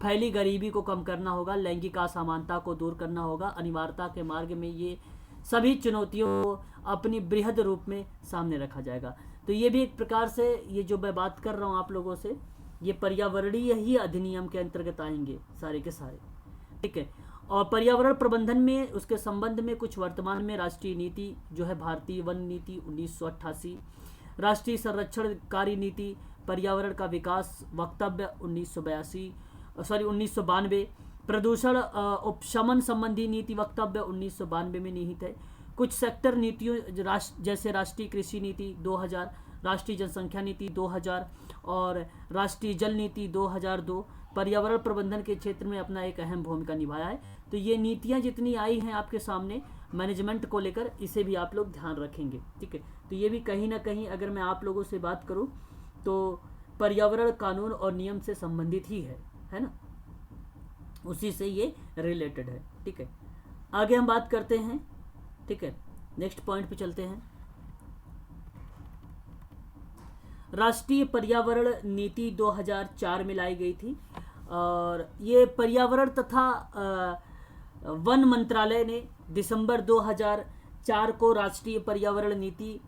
फैली गरीबी को कम करना होगा। लैंगिक असमानता को दूर करना होगा। अनिवार्यता के मार्ग में ये सभी चुनौतियों को अपनी बृहद रूप में सामने रखा जाएगा। तो ये भी एक प्रकार से, ये जो मैं बात कर रहा हूँ आप लोगों से, ये पर्यावरणीय ही अधिनियम के अंतर्गत आएंगे सारे के सारे, ठीक है। और पर्यावरण प्रबंधन में, उसके संबंध में कुछ वर्तमान में राष्ट्रीय नीति जो है भारतीय वन नीति 1988, राष्ट्रीय संरक्षण कार्य नीति, पर्यावरण का विकास वक्तव्य 1992, प्रदूषण उपशमन संबंधी नीति वक्तव्य 1992 में निहित है। कुछ सेक्टर नीतियों जैसे राष्ट्रीय कृषि नीति 2000, राष्ट्रीय जनसंख्या नीति 2000 और राष्ट्रीय जल नीति 2002 पर्यावरण प्रबंधन के क्षेत्र में अपना एक अहम भूमिका निभाया है। तो ये नीतियाँ जितनी आई हैं आपके सामने मैनेजमेंट को लेकर, इसे भी आप लोग ध्यान रखेंगे, ठीक है। तो ये भी कहीं ना कहीं अगर मैं आप लोगों से बात करूं तो पर्यावरण कानून और नियम से संबंधित ही है ना, उसी से ये रिलेटेड है, ठीक है। आगे हम बात करते हैं, ठीक है, नेक्स्ट पॉइंट पे चलते हैं। राष्ट्रीय पर्यावरण नीति 2004 में लाई गई थी और ये पर्यावरण तथा वन मंत्रालय ने दिसंबर 2004 को राष्ट्रीय पर्यावरण नीति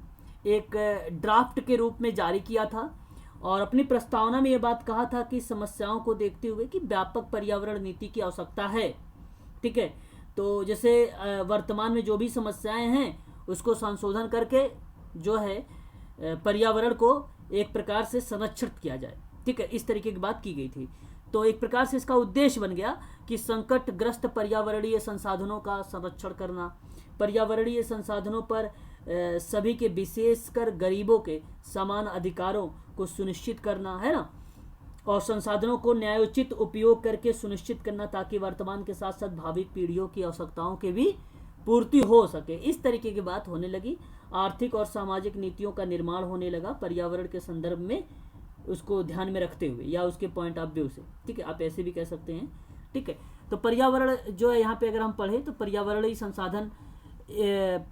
एक ड्राफ्ट के रूप में जारी किया था और अपनी प्रस्तावना में ये बात कहा था कि समस्याओं को देखते हुए कि व्यापक पर्यावरण नीति की आवश्यकता है, ठीक है। तो जैसे वर्तमान में जो भी समस्याएं हैं उसको संशोधन करके जो है पर्यावरण को एक प्रकार से संरक्षित किया जाए, ठीक है, इस तरीके की बात की गई थी। तो एक प्रकार से इसका उद्देश्य बन गया कि संकटग्रस्त पर्यावरणीय संसाधनों का संरक्षण करना, पर्यावरणीय संसाधनों पर सभी के विशेषकर गरीबों के समान अधिकारों को सुनिश्चित करना, है ना, और संसाधनों को न्यायोचित उपयोग करके सुनिश्चित करना ताकि वर्तमान के साथ साथ भावी पीढ़ियों की आवश्यकताओं के भी पूर्ति हो सके। इस तरीके की बात होने लगी। आर्थिक और सामाजिक नीतियों का निर्माण होने लगा पर्यावरण के संदर्भ में, उसको ध्यान में रखते हुए या उसके पॉइंट ऑफ व्यू से, ठीक है, आप ऐसे भी कह सकते हैं, ठीक है। तो पर्यावरण जो है यहाँ पे अगर हम पढ़े तो पर्यावरणीय संसाधन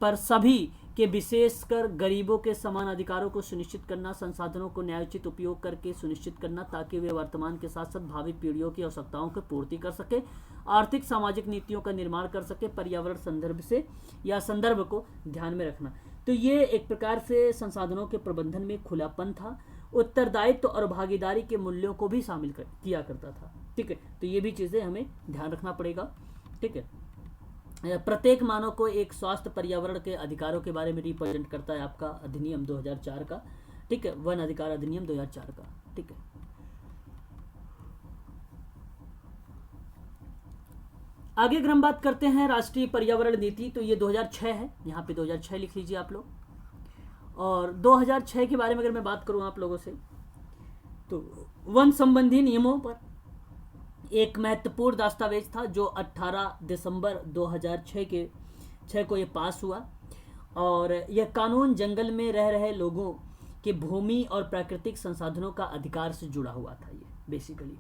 पर सभी कि विशेषकर गरीबों के समान अधिकारों को सुनिश्चित करना, संसाधनों को न्यायोचित उपयोग करके सुनिश्चित करना ताकि वे वर्तमान के साथ साथ भावी पीढ़ियों की आवश्यकताओं की पूर्ति कर सके, आर्थिक सामाजिक नीतियों का निर्माण कर सके, पर्यावरण संदर्भ से या संदर्भ को ध्यान में रखना। तो ये एक प्रकार से संसाधनों के प्रबंधन में खुलापन था, उत्तरदायित्व और भागीदारी के मूल्यों को भी शामिल किया करता था। ठीक है, तो ये भी चीज़ें हमें ध्यान रखना पड़ेगा। ठीक है, प्रत्येक मानव को एक स्वास्थ्य पर्यावरण के अधिकारों के बारे में रिप्रेजेंट करता है आपका अधिनियम 2004 का। ठीक है, वन अधिकार अधिनियम 2004 का। ठीक है, आगे अगर हम बात करते हैं राष्ट्रीय पर्यावरण नीति, तो ये 2006 है, यहाँ पे 2006 लिख लीजिए आप लोग। और 2006 के बारे में अगर मैं बात करूँ आप लोगों से, तो वन संबंधी नियमों पर एक महत्वपूर्ण दस्तावेज था जो 18 दिसंबर 2006 को ये पास हुआ। और यह कानून जंगल में रह रहे लोगों के भूमि और प्राकृतिक संसाधनों का अधिकार से जुड़ा हुआ था ये बेसिकली।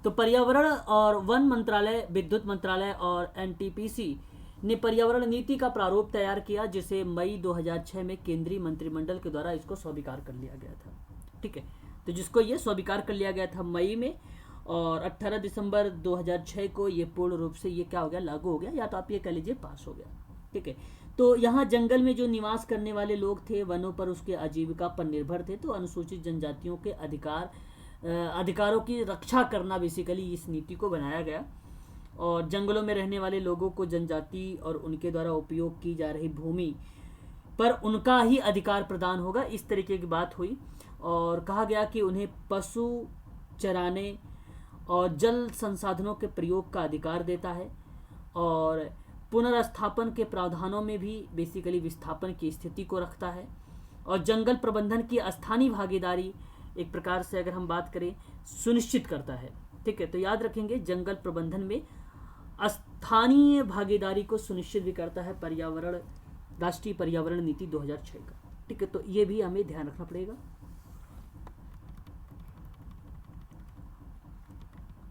तो पर्यावरण और वन मंत्रालय, विद्युत मंत्रालय और एनटीपीसी ने पर्यावरण नीति का प्रारूप तैयार किया, जिसे मई 2006 में केंद्रीय मंत्रिमंडल के द्वारा इसको स्वीकार कर लिया गया था। ठीक है, तो जिसको ये स्वीकार कर लिया गया था मई में, और 18 दिसंबर 2006 को ये पूर्ण रूप से ये क्या हो गया, लागू हो गया, या तो आप ये कह लीजिए पास हो गया। ठीक है, तो यहाँ जंगल में जो निवास करने वाले लोग थे, वनों पर उसके आजीविका पर निर्भर थे, तो अनुसूचित जनजातियों के अधिकारों की रक्षा करना बेसिकली इस नीति को बनाया गया। और जंगलों में रहने वाले लोगों को जनजाति और उनके द्वारा उपयोग की जा रही भूमि पर उनका ही अधिकार प्रदान होगा, इस तरीके की बात हुई। और कहा गया कि उन्हें पशु चराने और जल संसाधनों के प्रयोग का अधिकार देता है, और पुनर्स्थापन के प्रावधानों में भी बेसिकली विस्थापन की स्थिति को रखता है, और जंगल प्रबंधन की स्थानीय भागीदारी एक प्रकार से अगर हम बात करें सुनिश्चित करता है। ठीक है, तो याद रखेंगे जंगल प्रबंधन में स्थानीय भागीदारी को सुनिश्चित भी करता है पर्यावरण, राष्ट्रीय पर्यावरण नीति 2006 का। ठीक है, तो ये भी हमें ध्यान रखना पड़ेगा।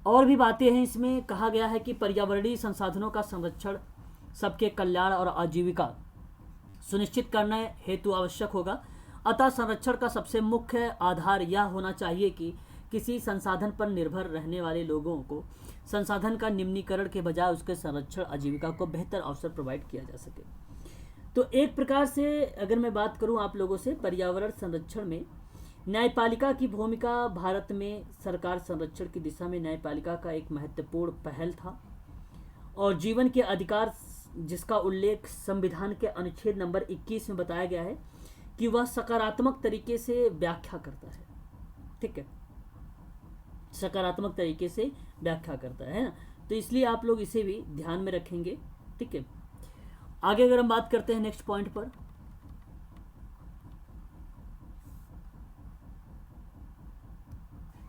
और भी बातें हैं इसमें। कहा गया है कि पर्यावरणीय संसाधनों का संरक्षण सबके कल्याण और आजीविका सुनिश्चित करने हेतु आवश्यक होगा। अतः संरक्षण का सबसे मुख्य आधार यह होना चाहिए कि किसी संसाधन पर निर्भर रहने वाले लोगों को संसाधन का निम्नीकरण के बजाय उसके संरक्षण, आजीविका को बेहतर अवसर प्रोवाइड किया जा सके। तो एक प्रकार से अगर मैं बात करूं आप लोगों से, पर्यावरण संरक्षण में न्यायपालिका की भूमिका, भारत में सरकार संरक्षण की दिशा में न्यायपालिका का एक महत्वपूर्ण पहल था। और जीवन के अधिकार जिसका उल्लेख संविधान के अनुच्छेद नंबर 21 में बताया गया है कि वह सकारात्मक तरीके से व्याख्या करता है। ठीक है, सकारात्मक तरीके से व्याख्या करता है ना, तो इसलिए आप लोग इसे भी ध्यान में रखेंगे। ठीक है, आगे अगर हम बात करते हैं नेक्स्ट पॉइंट पर,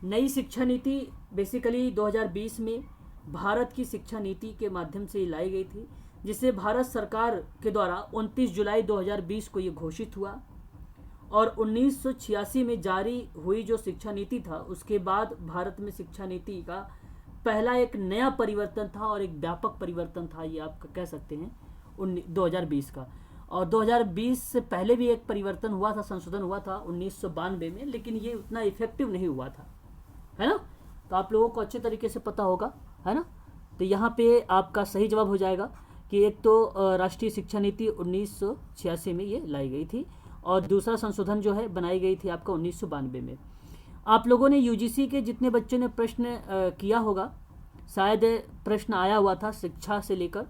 नई शिक्षा नीति बेसिकली 2020 में भारत की शिक्षा नीति के माध्यम से लाई गई थी, जिसे भारत सरकार के द्वारा 29 जुलाई 2020 को ये घोषित हुआ। और 1986 में जारी हुई जो शिक्षा नीति था, उसके बाद भारत में शिक्षा नीति का पहला एक नया परिवर्तन था और एक व्यापक परिवर्तन था, ये आप कह सकते हैं 2020 का। और 2020 से पहले भी एक परिवर्तन हुआ था, संशोधन हुआ था 1992 में, लेकिन ये उतना इफेक्टिव नहीं हुआ था, है ना। तो आप लोगों को अच्छे तरीके से पता होगा, है ना। तो यहाँ पे आपका सही जवाब हो जाएगा कि एक तो राष्ट्रीय शिक्षा नीति 1986 में ये लाई गई थी, और दूसरा संशोधन जो है बनाई गई थी आपका 1992 में। आप लोगों ने यूजीसी के जितने बच्चों ने प्रश्न किया होगा, शायद प्रश्न आया हुआ था शिक्षा से लेकर,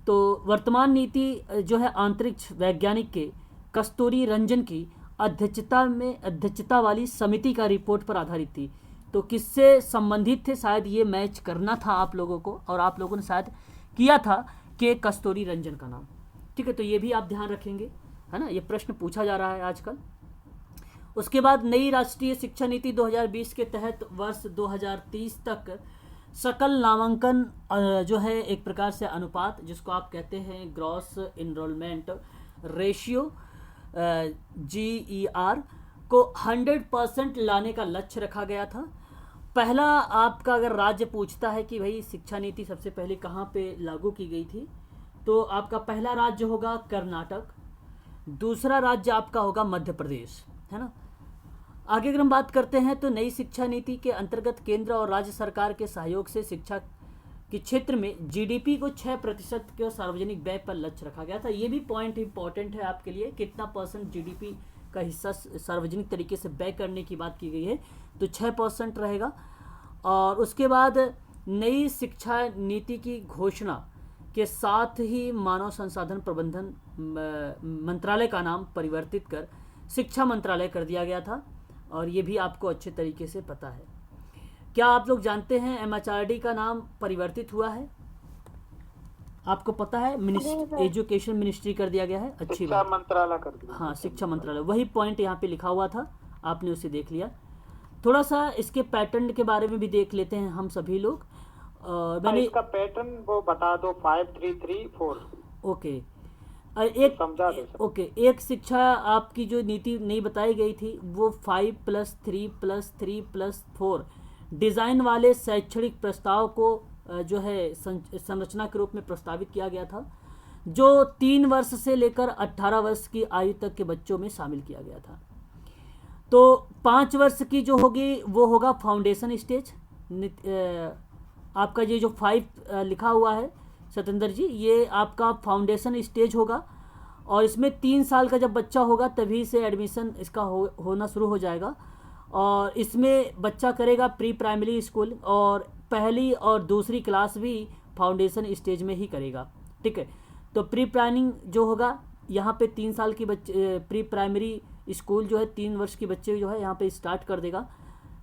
तो वर्तमान नीति जो है अंतरिक्ष वैज्ञानिक के कस्तूरी रंजन की अध्यक्षता वाली समिति का रिपोर्ट पर आधारित थी। तो किससे संबंधित थे, शायद ये मैच करना था आप लोगों को, और आप लोगों ने शायद किया था कि कस्तूरी रंजन का नाम। ठीक है, तो ये भी आप ध्यान रखेंगे, है ना, ये प्रश्न पूछा जा रहा है आजकल। उसके बाद नई राष्ट्रीय शिक्षा नीति 2020 के तहत वर्ष 2030 तक सकल नामांकन जो है एक प्रकार से अनुपात, जिसको आप कहते हैं ग्रॉस इनरोलमेंट रेशियो GER को 100% लाने का लक्ष्य रखा गया था। पहला आपका अगर राज्य पूछता है कि भाई शिक्षा नीति सबसे पहले कहाँ पे लागू की गई थी, तो आपका पहला राज्य होगा कर्नाटक, दूसरा राज्य आपका होगा मध्य प्रदेश, है ना। आगे अगर हम बात करते हैं तो नई शिक्षा नीति के अंतर्गत केंद्र और राज्य सरकार के सहयोग से शिक्षा के क्षेत्र में जीडीपी को 6% के सार्वजनिक व्यय पर लक्ष्य रखा गया था। ये भी पॉइंट इंपॉर्टेंट है आपके लिए, कितना परसेंट जीडीपी का हिस्सा सार्वजनिक तरीके से व्यय करने की बात की गई है, तो 6% रहेगा। और उसके बाद नई शिक्षा नीति की घोषणा के साथ ही मानव संसाधन प्रबंधन मंत्रालय का नाम परिवर्तित कर शिक्षा मंत्रालय कर दिया गया था, और ये भी आपको अच्छे तरीके से पता है। क्या आप लोग जानते हैं एमएचआरडी का नाम परिवर्तित हुआ है? आपको पता है, एजुकेशन मिनिस्ट्री कर दिया गया है। अच्छी शिक्षा बात, मंत्रालय कर दिया। हाँ शिक्षा मंत्रालय, वही पॉइंट यहाँ पे लिखा हुआ था, आपने उसे देख लिया। थोड़ा सा इसके पैटर्न के बारे में भी देख लेते हैं हम सभी लोग। मैंने इसका पैटर्न वो बता दो, 5334। ओके एक समझा दो सर। ओके, एक शिक्षा आपकी जो नीति नई बताई गई थी वो 5+3+3+4 डिज़ाइन वाले शैक्षणिक प्रस्ताव को जो है संरचना के रूप में प्रस्तावित किया गया था, जो 3 वर्ष से लेकर 18 वर्ष की आयु तक के बच्चों में शामिल किया गया था। तो 5 वर्ष की जो होगी वो होगा फाउंडेशन स्टेज। आपका ये जो 5 लिखा हुआ है सतेंद्र जी, ये आपका फाउंडेशन स्टेज होगा, और इसमें 3 साल का जब बच्चा होगा तभी से एडमिशन इसका होना शुरू हो जाएगा। और इसमें बच्चा करेगा प्री प्राइमरी स्कूल, और पहली और दूसरी क्लास भी फाउंडेशन स्टेज में ही करेगा, ठीक है। तो प्री प्राइमिंग जो होगा यहाँ पे 3 साल की बच्चे प्री प्राइमरी स्कूल जो है 3 वर्ष की बच्चे जो है यहाँ पे स्टार्ट कर देगा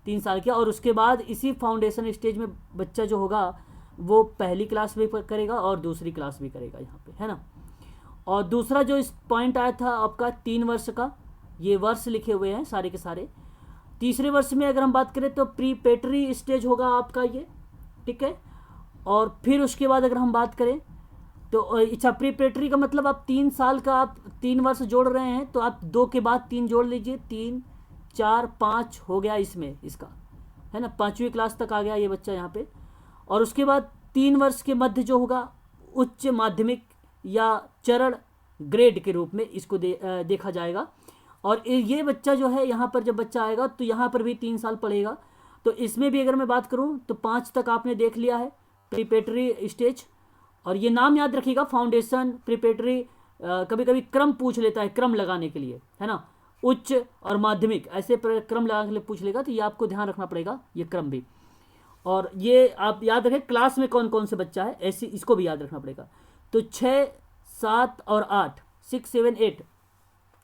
3 साल के, और उसके बाद इसी फाउंडेशन स्टेज में बच्चा जो होगा वो पहली क्लास भी करेगा और दूसरी क्लास भी करेगा यहाँ पे, है ना। और दूसरा जो इस पॉइंट आया था आपका 3 वर्ष का, ये वर्ष लिखे हुए हैं सारे के सारे। तीसरे वर्ष में अगर हम बात करें तो प्रीपेटरी स्टेज होगा आपका ये, ठीक है। और फिर उसके बाद अगर हम बात करें तो अच्छा, प्रीपेटरी का मतलब आप 3 साल का आप 3 वर्ष जोड़ रहे हैं, तो आप 2 के बाद 3 जोड़ लीजिए, 3 4 5 हो गया इसमें इसका, है ना। 5वीं क्लास तक आ गया ये बच्चा यहाँ पे। और उसके बाद 3 वर्ष के मध्य जो होगा उच्च माध्यमिक या चरण ग्रेड के रूप में इसको देखा जाएगा। और ये बच्चा जो है यहाँ पर जब बच्चा आएगा तो यहाँ पर भी 3 साल पढ़ेगा। तो इसमें भी अगर मैं बात करूँ तो 5 तक आपने देख लिया है प्रीपेटरी स्टेज। और ये नाम याद रखिएगा, फाउंडेशन, प्रीपेटरी, कभी कभी क्रम पूछ लेता है क्रम लगाने के लिए, है ना। उच्च और माध्यमिक ऐसे क्रम लगाने के लिए पूछ लेगा, तो ये आपको ध्यान रखना पड़ेगा ये क्रम भी। और ये आप याद रखें क्लास में कौन कौन से बच्चा है, ऐसे इसको भी याद रखना पड़ेगा। तो 6 7 और 8 6 7 8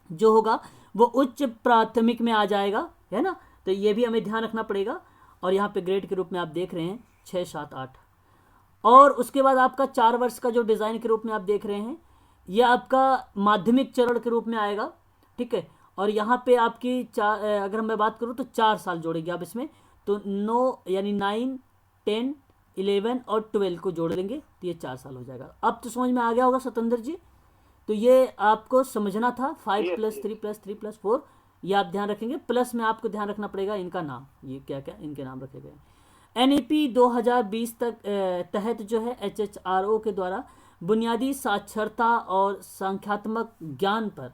जो होगा वो उच्च प्राथमिक में आ जाएगा, है ना। तो ये भी हमें ध्यान रखना पड़ेगा। और यहाँ पे ग्रेड के रूप में आप देख रहे हैं 6 7 8। और उसके बाद आपका 4 वर्ष का जो डिज़ाइन के रूप में आप देख रहे हैं ये आपका माध्यमिक चरण के रूप में आएगा, ठीक है। और यहाँ पे आपकी अगर मैं बात करूँ तो 4 साल जोड़ेंगे आप इसमें, तो 9 यानी 9 10 11 और 12 को जोड़ लेंगे तो ये 4 साल हो जाएगा। अब तो समझ में आ गया होगा सतेंद्र जी। तो ये आपको समझना था 5+3+3+4, ये आप ध्यान रखेंगे। प्लस में आपको ध्यान रखना पड़ेगा इनका नाम, ये क्या क्या इनके नाम रखे गए। एनईपी 2020 तहत जो है HHRO के द्वारा बुनियादी साक्षरता और संख्यात्मक ज्ञान पर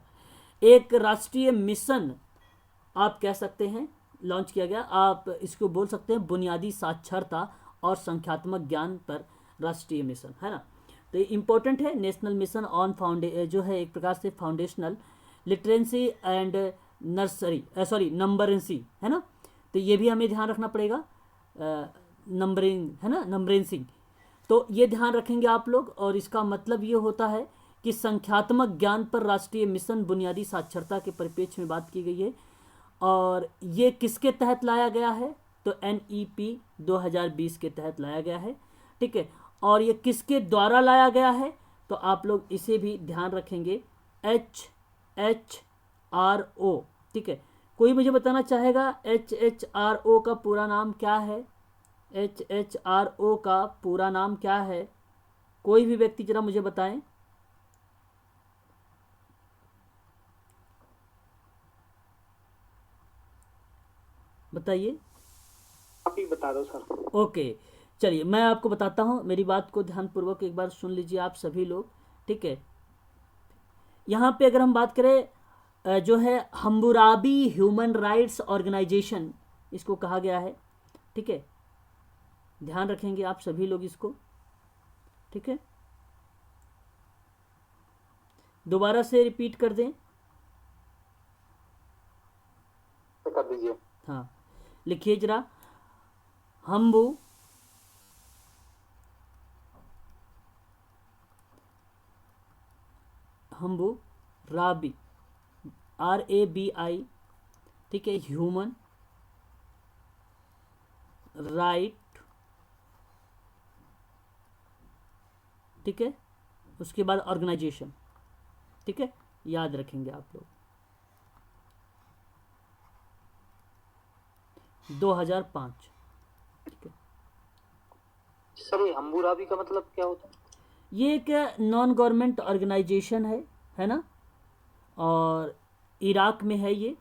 एक राष्ट्रीय मिशन आप कह सकते हैं लॉन्च किया गया। आप इसको बोल सकते हैं बुनियादी साक्षरता और संख्यात्मक ज्ञान पर राष्ट्रीय मिशन, है ना। तो ये इम्पोर्टेंट है, नेशनल मिशन ऑन जो है एक प्रकार से फाउंडेशनल लिटरेंसी एंड नंबरेंसी, है ना। तो ये भी हमें ध्यान रखना पड़ेगा, नंबरिंग, है ना, नंबरेंसिंग। तो ये ध्यान रखेंगे आप लोग। और इसका मतलब ये होता है कि संख्यात्मक ज्ञान पर राष्ट्रीय मिशन बुनियादी साक्षरता के परिप्रेक्ष्य में बात की गई है। और ये किसके तहत लाया गया है, तो NEP 2020 के तहत लाया गया है, ठीक है। और ये किसके द्वारा लाया गया है, तो आप लोग इसे भी ध्यान रखेंगे, HHRO, ठीक है। कोई मुझे बताना चाहेगा HHRO का पूरा नाम क्या है? HHRO का पूरा नाम क्या है? कोई भी व्यक्ति जरा मुझे बताएं। बताइए। आप ही बता दो सर। ओके, चलिए मैं आपको बताता हूँ, मेरी बात को ध्यानपूर्वक एक बार सुन लीजिए आप सभी लोग, ठीक है। यहाँ पे अगर हम बात करें जो है हम्बुराबी ह्यूमन राइट्स ऑर्गेनाइजेशन इसको कहा गया है, ठीक है, ध्यान रखेंगे आप सभी लोग इसको, ठीक है, दोबारा से रिपीट कर दें, कर दीजिए। हाँ लिखिए जरा, हम्बू राबी RABI, ठीक है, ह्यूमन राइट, ठीक है, उसके बाद ऑर्गेनाइजेशन, ठीक है, याद रखेंगे आप लोग। 2005, ठीक है। सर ये हम्बुराबी का मतलब क्या होता है? ये एक नॉन गवर्नमेंट ऑर्गेनाइजेशन है ना, और इराक में है ये।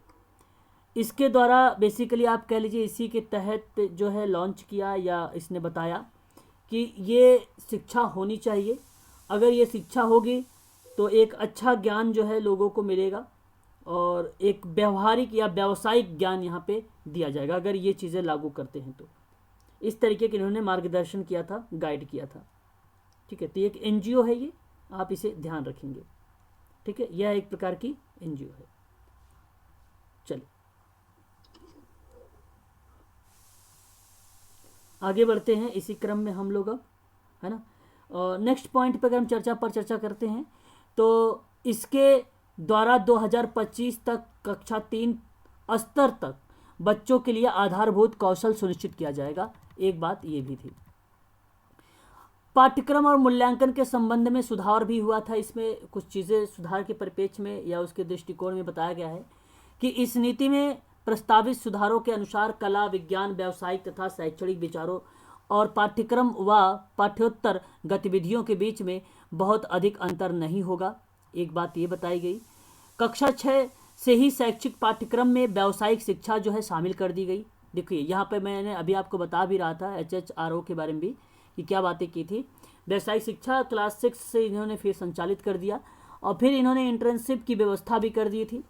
इसके द्वारा बेसिकली आप कह लीजिए इसी के तहत जो है लॉन्च किया, या इसने बताया कि ये शिक्षा होनी चाहिए, अगर ये शिक्षा होगी तो एक अच्छा ज्ञान जो है लोगों को मिलेगा और एक व्यवहारिक या व्यावसायिक ज्ञान यहाँ पे दिया जाएगा अगर ये चीज़ें लागू करते हैं तो। इस तरीके के इन्होंने मार्गदर्शन किया था, गाइड किया था, ठीक है। तो एक NGO है ये, आप इसे ध्यान रखेंगे, ठीक है, यह एक प्रकार की NGO है। चलिए आगे बढ़ते हैं इसी क्रम में हम लोग अब, है ना। और नेक्स्ट पॉइंट पर अगर हम चर्चा करते हैं तो इसके द्वारा 2025 तक कक्षा 3 स्तर तक बच्चों के लिए आधारभूत कौशल सुनिश्चित किया जाएगा। एक बात ये भी थी। पाठ्यक्रम और मूल्यांकन के संबंध में सुधार भी हुआ था। इसमें कुछ चीज़ें सुधार के परिप्रेक्ष्य में या उसके दृष्टिकोण में बताया गया है कि इस नीति में प्रस्तावित सुधारों के अनुसार कला, विज्ञान, व्यावसायिक तथा शैक्षणिक विचारों और पाठ्यक्रम व पाठ्योत्तर गतिविधियों के बीच में बहुत अधिक अंतर नहीं होगा। एक बात ये बताई गई। कक्षा 6 से ही शैक्षिक पाठ्यक्रम में व्यावसायिक शिक्षा जो है शामिल कर दी गई। देखिए यहाँ पे मैंने अभी आपको बता भी रहा था HHRO के बारे में भी कि क्या बातें की थी। व्यावसायिक शिक्षा क्लास 6 से इन्होंने फिर संचालित कर दिया और फिर इन्होंने इंटर्नशिप की व्यवस्था भी कर दी थी,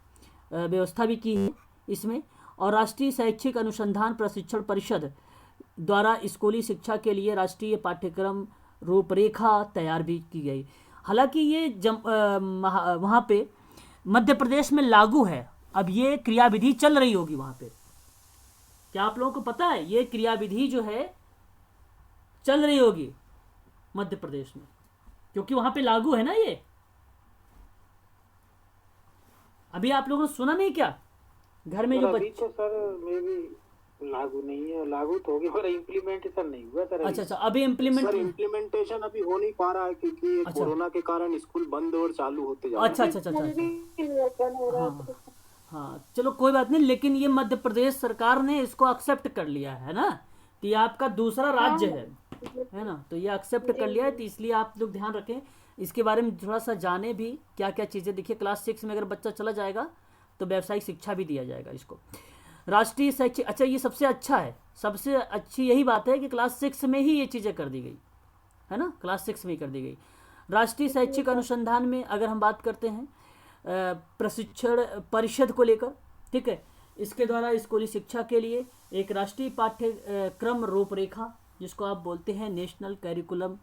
व्यवस्था भी की है इसमें। और राष्ट्रीय शैक्षिक अनुसंधान प्रशिक्षण परिषद द्वारा स्कूली शिक्षा के लिए राष्ट्रीय पाठ्यक्रम रूपरेखा तैयार भी की गई। हालांकि ये वहाँ पे मध्य प्रदेश में लागू है, अब ये क्रियाविधि चल रही होगी वहाँ पे। क्या आप लोगों को पता है ये क्रियाविधि जो है चल रही होगी मध्य प्रदेश में, क्योंकि वहाँ पे लागू है ना ये। अभी आप लोगों ने सुना नहीं क्या घर में जो अभी तो सर में भी लागू नहीं है, लागू तो होगी पर इम्प्लीमेंटेशन नहीं हुआ सर। अच्छा, अभी इम्प्लीमेंटेशन अभी हो नहीं पा रहा है क्योंकि कोरोना के कारण स्कूल बंद और चालू होते जा रहे हैं। हाँ चलो कोई बात नहीं, लेकिन ये मध्य प्रदेश सरकार ने इसको एक्सेप्ट कर लिया है ना, तो ये आपका दूसरा राज्य है ना, तो ये एक्सेप्ट कर लिया है। तो इसलिए आप लोग ध्यान रखें, इसके बारे में थोड़ा सा जाने भी क्या क्या चीज़ें। देखिए क्लास 6 में अगर बच्चा चला जाएगा तो व्यावसायिक शिक्षा भी दिया जाएगा इसको। राष्ट्रीय शैक्षिक, अच्छा ये सबसे अच्छा है, सबसे अच्छी यही बात है कि क्लास 6 में ही ये चीज़ें कर दी गई है ना, क्लास 6 में ही कर दी गई। राष्ट्रीय शैक्षिक अनुसंधान में अगर हम बात करते हैं प्रशिक्षण परिषद को लेकर, ठीक है, इसके द्वारा स्कूली शिक्षा के लिए एक राष्ट्रीय पाठ्यक्रम रूपरेखा जिसको आप बोलते हैं national curriculum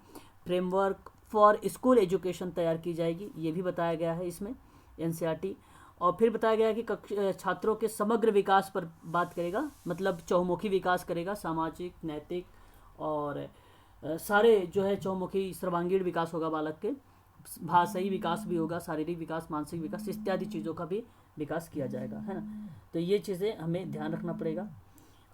framework for school education तैयार की जाएगी। ये भी बताया गया है इसमें NCERT। और फिर बताया गया है कि छात्रों के समग्र विकास पर बात करेगा, मतलब चहुमुखी विकास करेगा, सामाजिक, नैतिक और सारे जो है चहुमुखी सर्वांगीण विकास होगा बालक के, भाषाई विकास भी होगा, शारीरिक विकास, मानसिक विकास इत्यादि चीज़ों का भी विकास किया जाएगा, है ना। तो ये चीज़ें हमें ध्यान रखना पड़ेगा।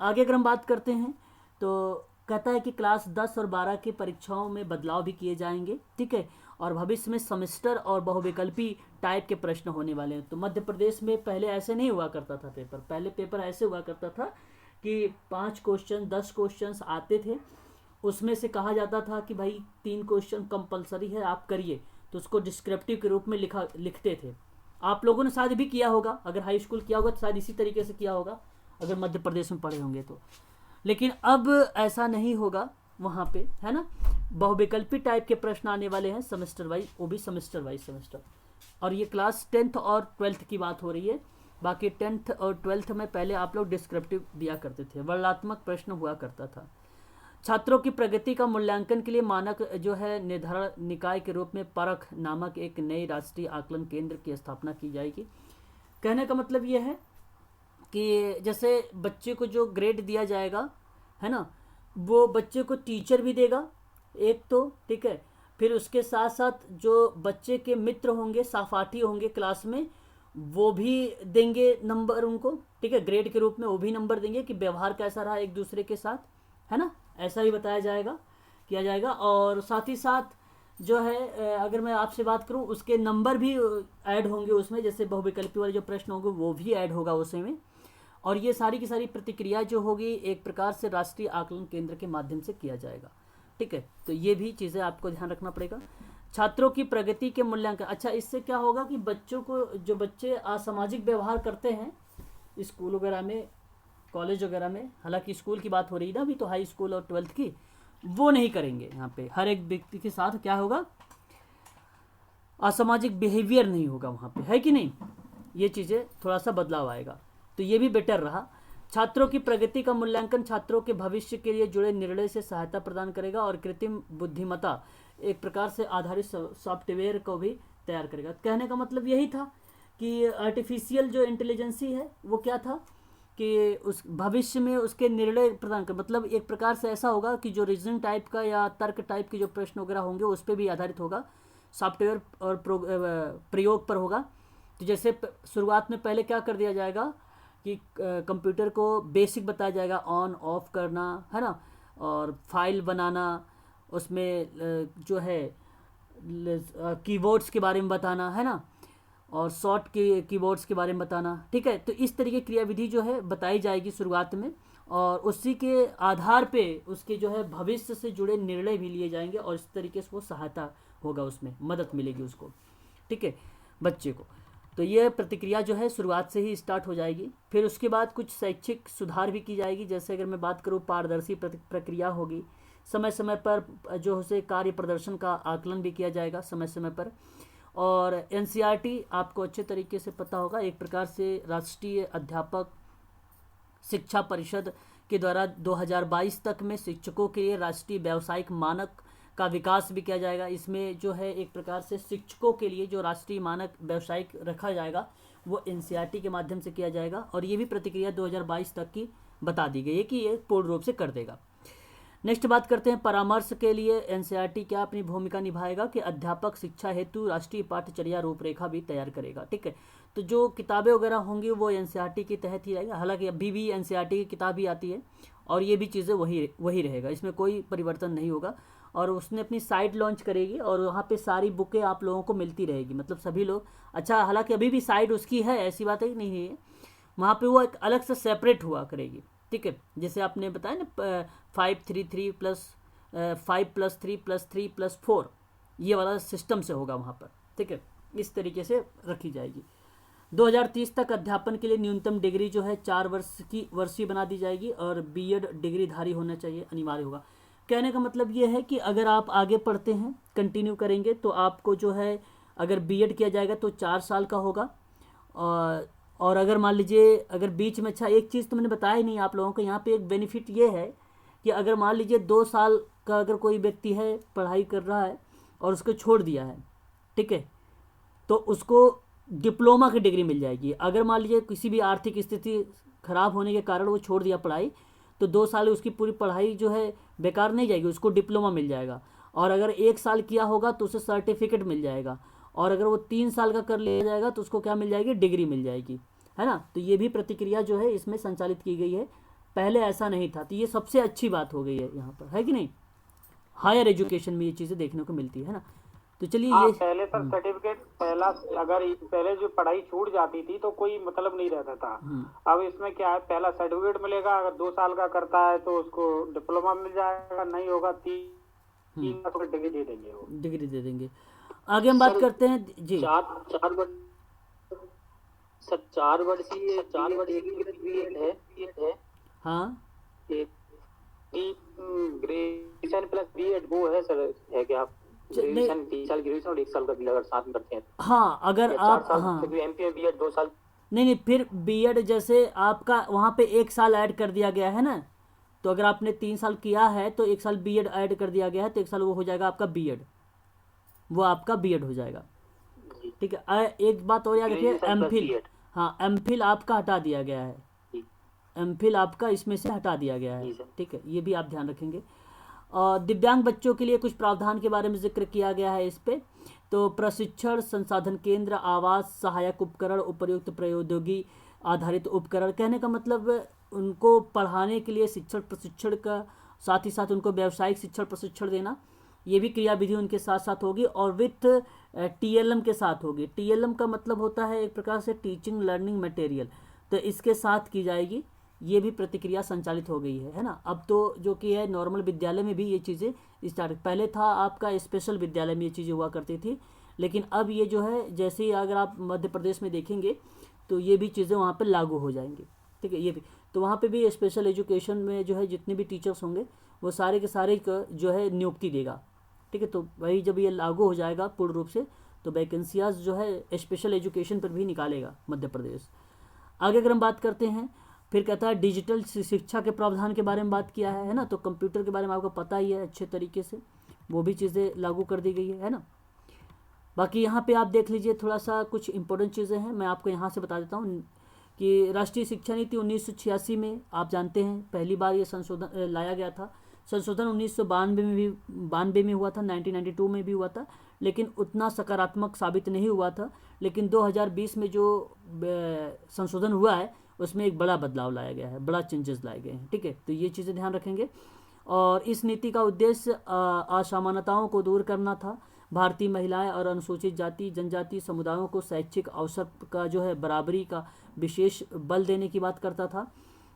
आगे अगर हम बात करते हैं तो कहता है कि क्लास 10 और 12 की परीक्षाओं में बदलाव भी किए जाएंगे, ठीक है, और भविष्य में सेमेस्टर और बहुविकल्पी टाइप के प्रश्न होने वाले हैं। तो मध्य प्रदेश में पहले ऐसे नहीं हुआ करता था पेपर, पहले पेपर ऐसे हुआ करता था कि 5 क्वेश्चन 10 क्वेश्चंस आते थे, उसमें से कहा जाता था कि भाई 3 क्वेश्चन कंपलसरी है आप करिए, तो उसको डिस्क्रिप्टिव के रूप में लिखते थे। आप लोगों ने शायद भी किया होगा, अगर हाई स्कूल किया होगा तो शायद इसी तरीके से किया होगा अगर मध्य प्रदेश में पढ़े होंगे तो। लेकिन अब ऐसा नहीं होगा वहाँ पे, है ना, बहुविकल्पी टाइप के प्रश्न आने वाले हैं सेमेस्टर वाइज, वो भी सेमेस्टर वाइज सेमेस्टर। और ये क्लास 10th और 12th की बात हो रही है। बाकी 10th और 12th में पहले आप लोग डिस्क्रिप्टिव दिया करते थे, वर्णनात्मक प्रश्न हुआ करता था। छात्रों की प्रगति का मूल्यांकन के लिए मानक जो है निर्धारण निकाय के रूप में परख नामक एक नई राष्ट्रीय आकलन केंद्र की स्थापना की जाएगी। कहने का मतलब ये है कि जैसे बच्चे को जो ग्रेड दिया जाएगा है ना, वो बच्चे को टीचर भी देगा एक तो, ठीक है, फिर उसके साथ साथ जो बच्चे के मित्र होंगे, सहपाठी होंगे क्लास में, वो भी देंगे नंबर उनको, ठीक है, ग्रेड के रूप में वो भी नंबर देंगे कि व्यवहार कैसा रहा एक दूसरे के साथ, है ना, ऐसा ही बताया जाएगा, किया जाएगा। और साथ ही साथ जो है अगर मैं आपसे बात करूं, उसके नंबर भी ऐड होंगे उसमें, जैसे बहुविकल्पी वाले जो प्रश्न होंगे वो भी ऐड होगा उसमें। और ये सारी की सारी प्रतिक्रिया जो होगी एक प्रकार से राष्ट्रीय आकलन केंद्र के माध्यम से किया जाएगा, ठीक है। तो ये भी चीज़ें आपको ध्यान रखना पड़ेगा। छात्रों की प्रगति के मूल्यांकन, अच्छा इससे क्या होगा कि बच्चों को, जो बच्चे असामाजिक व्यवहार करते हैं स्कूल वगैरह में, कॉलेज वगैरह में, हालांकि स्कूल की बात हो रही है ना अभी, तो हाई स्कूल और 12th की, वो नहीं करेंगे। यहाँ पे हर एक व्यक्ति के साथ क्या होगा, असामाजिक बिहेवियर नहीं होगा वहाँ पे, है कि नहीं। ये चीज़ें थोड़ा सा बदलाव आएगा, तो ये भी बेटर रहा। छात्रों की प्रगति का मूल्यांकन छात्रों के भविष्य के लिए जुड़े निर्णय से सहायता प्रदान करेगा और कृत्रिम बुद्धिमत्ता एक प्रकार से आधारित सॉफ्टवेयर को भी तैयार करेगा। कहने का मतलब यही था कि आर्टिफिशियल जो इंटेलिजेंसी है वो क्या था कि उस भविष्य में उसके निर्णय प्रदान कर, मतलब एक प्रकार से ऐसा होगा कि जो रीजनिंग टाइप का या तर्क टाइप के जो प्रश्न वगैरह होंगे उस पर भी आधारित होगा, सॉफ्टवेयर और प्रयोग पर होगा। तो जैसे शुरुआत में पहले क्या कर दिया जाएगा कि कंप्यूटर को बेसिक बताया जाएगा, ऑन ऑफ करना, है ना, और फाइल बनाना, उसमें जो है कीबोर्ड्स के बारे में बताना, है ना, और शॉर्ट के कीबोर्ड्स के बारे में बताना, ठीक है। तो इस तरीके की क्रियाविधि जो है बताई जाएगी शुरुआत में, और उसी के आधार पे उसके जो है भविष्य से जुड़े निर्णय भी लिए जाएंगे, और इस तरीके से वो सहायता होगा, उसमें मदद मिलेगी उसको, ठीक है, बच्चे को। तो ये प्रतिक्रिया जो है शुरुआत से ही स्टार्ट हो जाएगी। फिर उसके बाद कुछ शैक्षिक सुधार भी की जाएगी, जैसे अगर मैं बात करूँ पारदर्शी प्रक्रिया होगी, समय समय पर जो है कार्य प्रदर्शन का आकलन भी किया जाएगा समय समय पर। और एनसीईआरटी आपको अच्छे तरीके से पता होगा, एक प्रकार से राष्ट्रीय अध्यापक शिक्षा परिषद के द्वारा 2022 तक में शिक्षकों के लिए राष्ट्रीय व्यावसायिक मानक का विकास भी किया जाएगा। इसमें जो है एक प्रकार से शिक्षकों के लिए जो राष्ट्रीय मानक व्यावसायिक रखा जाएगा वो एनसीईआरटी के माध्यम से किया जाएगा, और ये भी प्रतिक्रिया 2022 तक की बता दी गई है कि ये पूर्ण रूप से कर देगा। नेक्स्ट बात करते हैं परामर्श के लिए एनसीईआरटी क्या अपनी भूमिका निभाएगा कि अध्यापक शिक्षा हेतु राष्ट्रीय पाठ्यचर्या रूपरेखा भी तैयार करेगा, ठीक है। तो जो किताबें वगैरह होंगी वो एनसीईआरटी के तहत ही रहेगा, हालांकि अभी भी एनसीईआरटी की किताब ही आती है और ये भी चीज़ें वही रहेगा, इसमें कोई परिवर्तन नहीं होगा। और उसने अपनी साइट लॉन्च करेगी और वहाँ पे सारी बुकें आप लोगों को मिलती रहेगी, मतलब सभी लोग, अच्छा हालांकि अभी भी साइट उसकी है, ऐसी बात है नहीं है, वहाँ पे वो एक अलग से सेपरेट हुआ करेगी, ठीक है। जैसे आपने बताया ना 5+3+5+3+3+4 ये वाला सिस्टम से होगा वहाँ पर, ठीक है, इस तरीके से रखी जाएगी। 2030 तक अध्यापन के लिए न्यूनतम डिग्री जो है 4 वर्ष की वर्षीय बना दी जाएगी और बीएड डिग्रीधारी होना चाहिए, अनिवार्य होगा। कहने का मतलब ये है कि अगर आप आगे पढ़ते हैं, कंटिन्यू करेंगे, तो आपको जो है अगर बीएड किया जाएगा तो 4 साल का होगा। और अगर मान लीजिए अगर बीच में, अच्छा एक चीज़ तो मैंने बताया ही नहीं आप लोगों को, यहाँ पे एक बेनिफिट ये है कि अगर मान लीजिए 2 साल का अगर कोई व्यक्ति है पढ़ाई कर रहा है और उसको छोड़ दिया है, ठीक है, तो उसको डिप्लोमा की डिग्री मिल जाएगी। अगर मान लीजिए किसी भी आर्थिक स्थिति खराब होने के कारण वो छोड़ दिया पढ़ाई, तो 2 साल उसकी पूरी पढ़ाई जो है बेकार नहीं जाएगी, उसको डिप्लोमा मिल जाएगा। और अगर 1 साल किया होगा तो उसे सर्टिफिकेट मिल जाएगा, और अगर वो 3 साल का कर लिया जाएगा तो उसको क्या मिल जाएगी, डिग्री मिल जाएगी, है ना। तो ये भी प्रतिक्रिया जो है इसमें संचालित की गई है, पहले ऐसा नहीं था, तो ये सबसे अच्छी बात हो गई है यहाँ पर, है कि नहीं। हायर एजुकेशन में ये चीज़ें देखने को मिलती है ना। तो चलिए ये पहले तक सर्टिफिकेट पहला, अगर पहले जो पढ़ाई छूट जाती थी तो कोई मतलब नहीं रहता था। अब इसमें क्या है, पहला सर्टिफिकेट मिलेगा, अगर 2 साल का करता है तो उसको डिप्लोमा मिल जाएगा, नहीं होगा 3 साल डिग्री दे देंगे, वो डिग्री दे देंगे। आगे हम बात करते हैं जी। 4 वर्षीय है। हाँ, ग्रेजुएशन प्लस बीएड वो है सर, है क्या ग्रेजुएशन 3 साल ग्रेजुएशन और 1 साल का बीएड अगर साथ में करते हैं हाँ अगर या 4 आप साल, हाँ क्योंकि एमपी में बीएड 2 साल। नहीं फिर बीएड जैसे आपका वहाँ पे 1 साल ऐड कर दिया गया है ना, तो अगर आपने 3 साल किया है तो 1 साल बीएड ऐड कर दिया गया है, तो 1 साल वो हो जाएगा आपका बीएड, वो आपका बीएड हो जाएगा। ठीक है, एक बात और याद रखिए, ग्रेजुएशन प्लस एमफिल, बीएड। हाँ एमफिल आपका हटा दिया गया है, जी एमफिल आपका इसमें से हटा दिया गया है। जी सर। ठीक है, ये भी आप ध्यान रखेंगे। और दिव्यांग बच्चों के लिए कुछ प्रावधान के बारे में जिक्र किया गया है इस पे। तो प्रशिक्षण संसाधन केंद्र, आवास, सहायक उपकरण, उपर्युक्त प्रौद्योगिकी आधारित उपकरण, कहने का मतलब उनको पढ़ाने के लिए शिक्षण प्रशिक्षण का, साथ ही साथ उनको व्यावसायिक शिक्षण प्रशिक्षण देना, ये भी क्रियाविधि उनके साथ साथ होगी और विथ टीएलएम के साथ होगी। टीएलएम का मतलब होता है एक प्रकार से टीचिंग लर्निंग मटेरियल, तो इसके साथ की जाएगी। ये भी प्रतिक्रिया संचालित हो गई है ना। अब तो जो कि है नॉर्मल विद्यालय में भी ये चीज़ें स्टार्ट, पहले था आपका स्पेशल विद्यालय में ये चीज़ें हुआ करती थी, लेकिन अब ये जो है जैसे ही अगर आप मध्य प्रदेश में देखेंगे तो ये भी चीज़ें वहाँ पर लागू हो जाएंगी। ठीक है, ये भी तो वहाँ पे भी स्पेशल एजुकेशन में जो है जितने भी टीचर्स होंगे वो सारे के सारे जो है नियुक्ति देगा। ठीक है, तो वही जब ये लागू हो जाएगा पूर्ण रूप से तो वैकेंसियाज जो है स्पेशल एजुकेशन पर भी निकालेगा मध्य प्रदेश। आगे अगर हम बात करते हैं, फिर कहता है डिजिटल शिक्षा के प्रावधान के बारे में बात किया है ना। तो कंप्यूटर के बारे में आपको पता ही है अच्छे तरीके से, वो भी चीज़ें लागू कर दी गई है ना। बाकी यहाँ पे आप देख लीजिए थोड़ा सा कुछ इंपॉर्टेंट चीज़ें हैं, मैं आपको यहाँ से बता देता हूँ कि राष्ट्रीय शिक्षा नीति 1986 में आप जानते हैं पहली बार ये संशोधन लाया गया था। संशोधन 1992 में हुआ था, 1992 में भी हुआ था, लेकिन उतना सकारात्मक साबित नहीं हुआ था। लेकिन 2020 में जो संशोधन हुआ है उसमें एक बड़ा बदलाव लाया गया है, बड़ा चेंजेस लाए गए हैं। ठीक है, तो ये चीज़ें ध्यान रखेंगे। और इस नीति का उद्देश्य असमानताओं को दूर करना था। भारतीय महिलाएं और अनुसूचित जाति जनजाति समुदायों को शैक्षिक अवसर का जो है बराबरी का विशेष बल देने की बात करता था।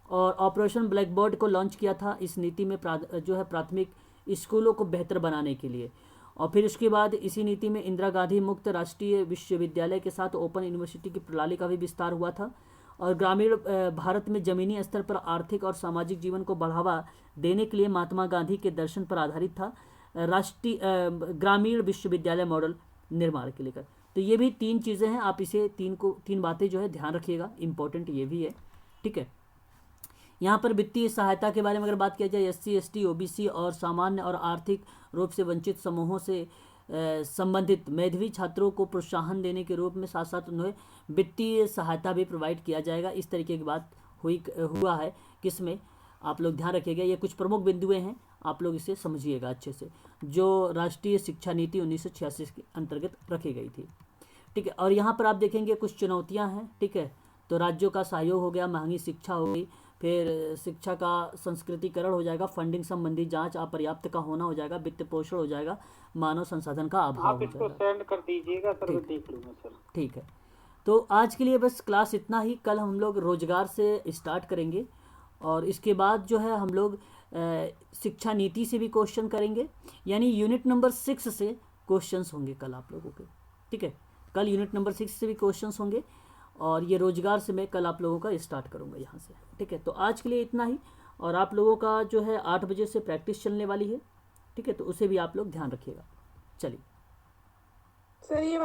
और ऑपरेशन ब्लैक बोर्ड को लॉन्च किया था इस नीति में जो है प्राथमिक स्कूलों को बेहतर बनाने के लिए। और फिर उसके बाद इसी नीति में इंदिरा गांधी मुक्त राष्ट्रीय विश्वविद्यालय के साथ ओपन यूनिवर्सिटी की प्रणाली का भी विस्तार हुआ था। और ग्रामीण भारत में ज़मीनी स्तर पर आर्थिक और सामाजिक जीवन को बढ़ावा देने के लिए महात्मा गांधी के दर्शन पर आधारित था राष्ट्रीय ग्रामीण विश्वविद्यालय मॉडल निर्माण के लेकर। तो ये भी 3 चीज़ें हैं, आप इसे 3 बातें जो है ध्यान रखिएगा, इम्पोर्टेंट ये भी है। ठीक है, यहाँ पर वित्तीय सहायता के बारे में अगर बात किया जाए, SC ST OBC और सामान्य और आर्थिक रूप से वंचित समूहों से संबंधित मेधावी छात्रों को प्रोत्साहन देने के रूप में साथ साथ उन्हें वित्तीय सहायता भी प्रोवाइड किया जाएगा। इस तरीके की बात हुआ है किसमें, आप लोग ध्यान रखिएगा। ये कुछ प्रमुख बिंदुएं हैं, आप लोग इसे समझिएगा अच्छे से, जो राष्ट्रीय शिक्षा नीति 1986 के अंतर्गत रखी गई थी। ठीक है, और यहाँ पर आप देखेंगे कुछ चुनौतियाँ हैं। ठीक है, तो राज्यों का सहयोग हो गया, महंगी शिक्षा हो गई, फिर शिक्षा का संस्कृतिकरण हो जाएगा, फंडिंग संबंधी जांच अपर्याप्त का होना हो जाएगा, वित्त पोषण हो जाएगा, मानव संसाधन का अभाव आप हो इसको जाएगा। सेंड कर दीजिएगा सर, मैं देख लूँगा सर। ठीक है, तो आज के लिए बस क्लास इतना ही। कल हम लोग रोजगार से स्टार्ट करेंगे और इसके बाद जो है हम लोग शिक्षा नीति से भी क्वेश्चन करेंगे, यानी यूनिट नंबर 6 से क्वेश्चंस होंगे कल आप लोगों के। ठीक है, कल यूनिट नंबर 6 से भी क्वेश्चंस होंगे और ये रोजगार से मैं कल आप लोगों का स्टार्ट करूँगा यहाँ से। ठीक है, तो आज के लिए इतना ही। और आप लोगों का जो है 8 बजे से प्रैक्टिस चलने वाली है। ठीक है, तो उसे भी आप लोग ध्यान रखिएगा। चलिए सर ये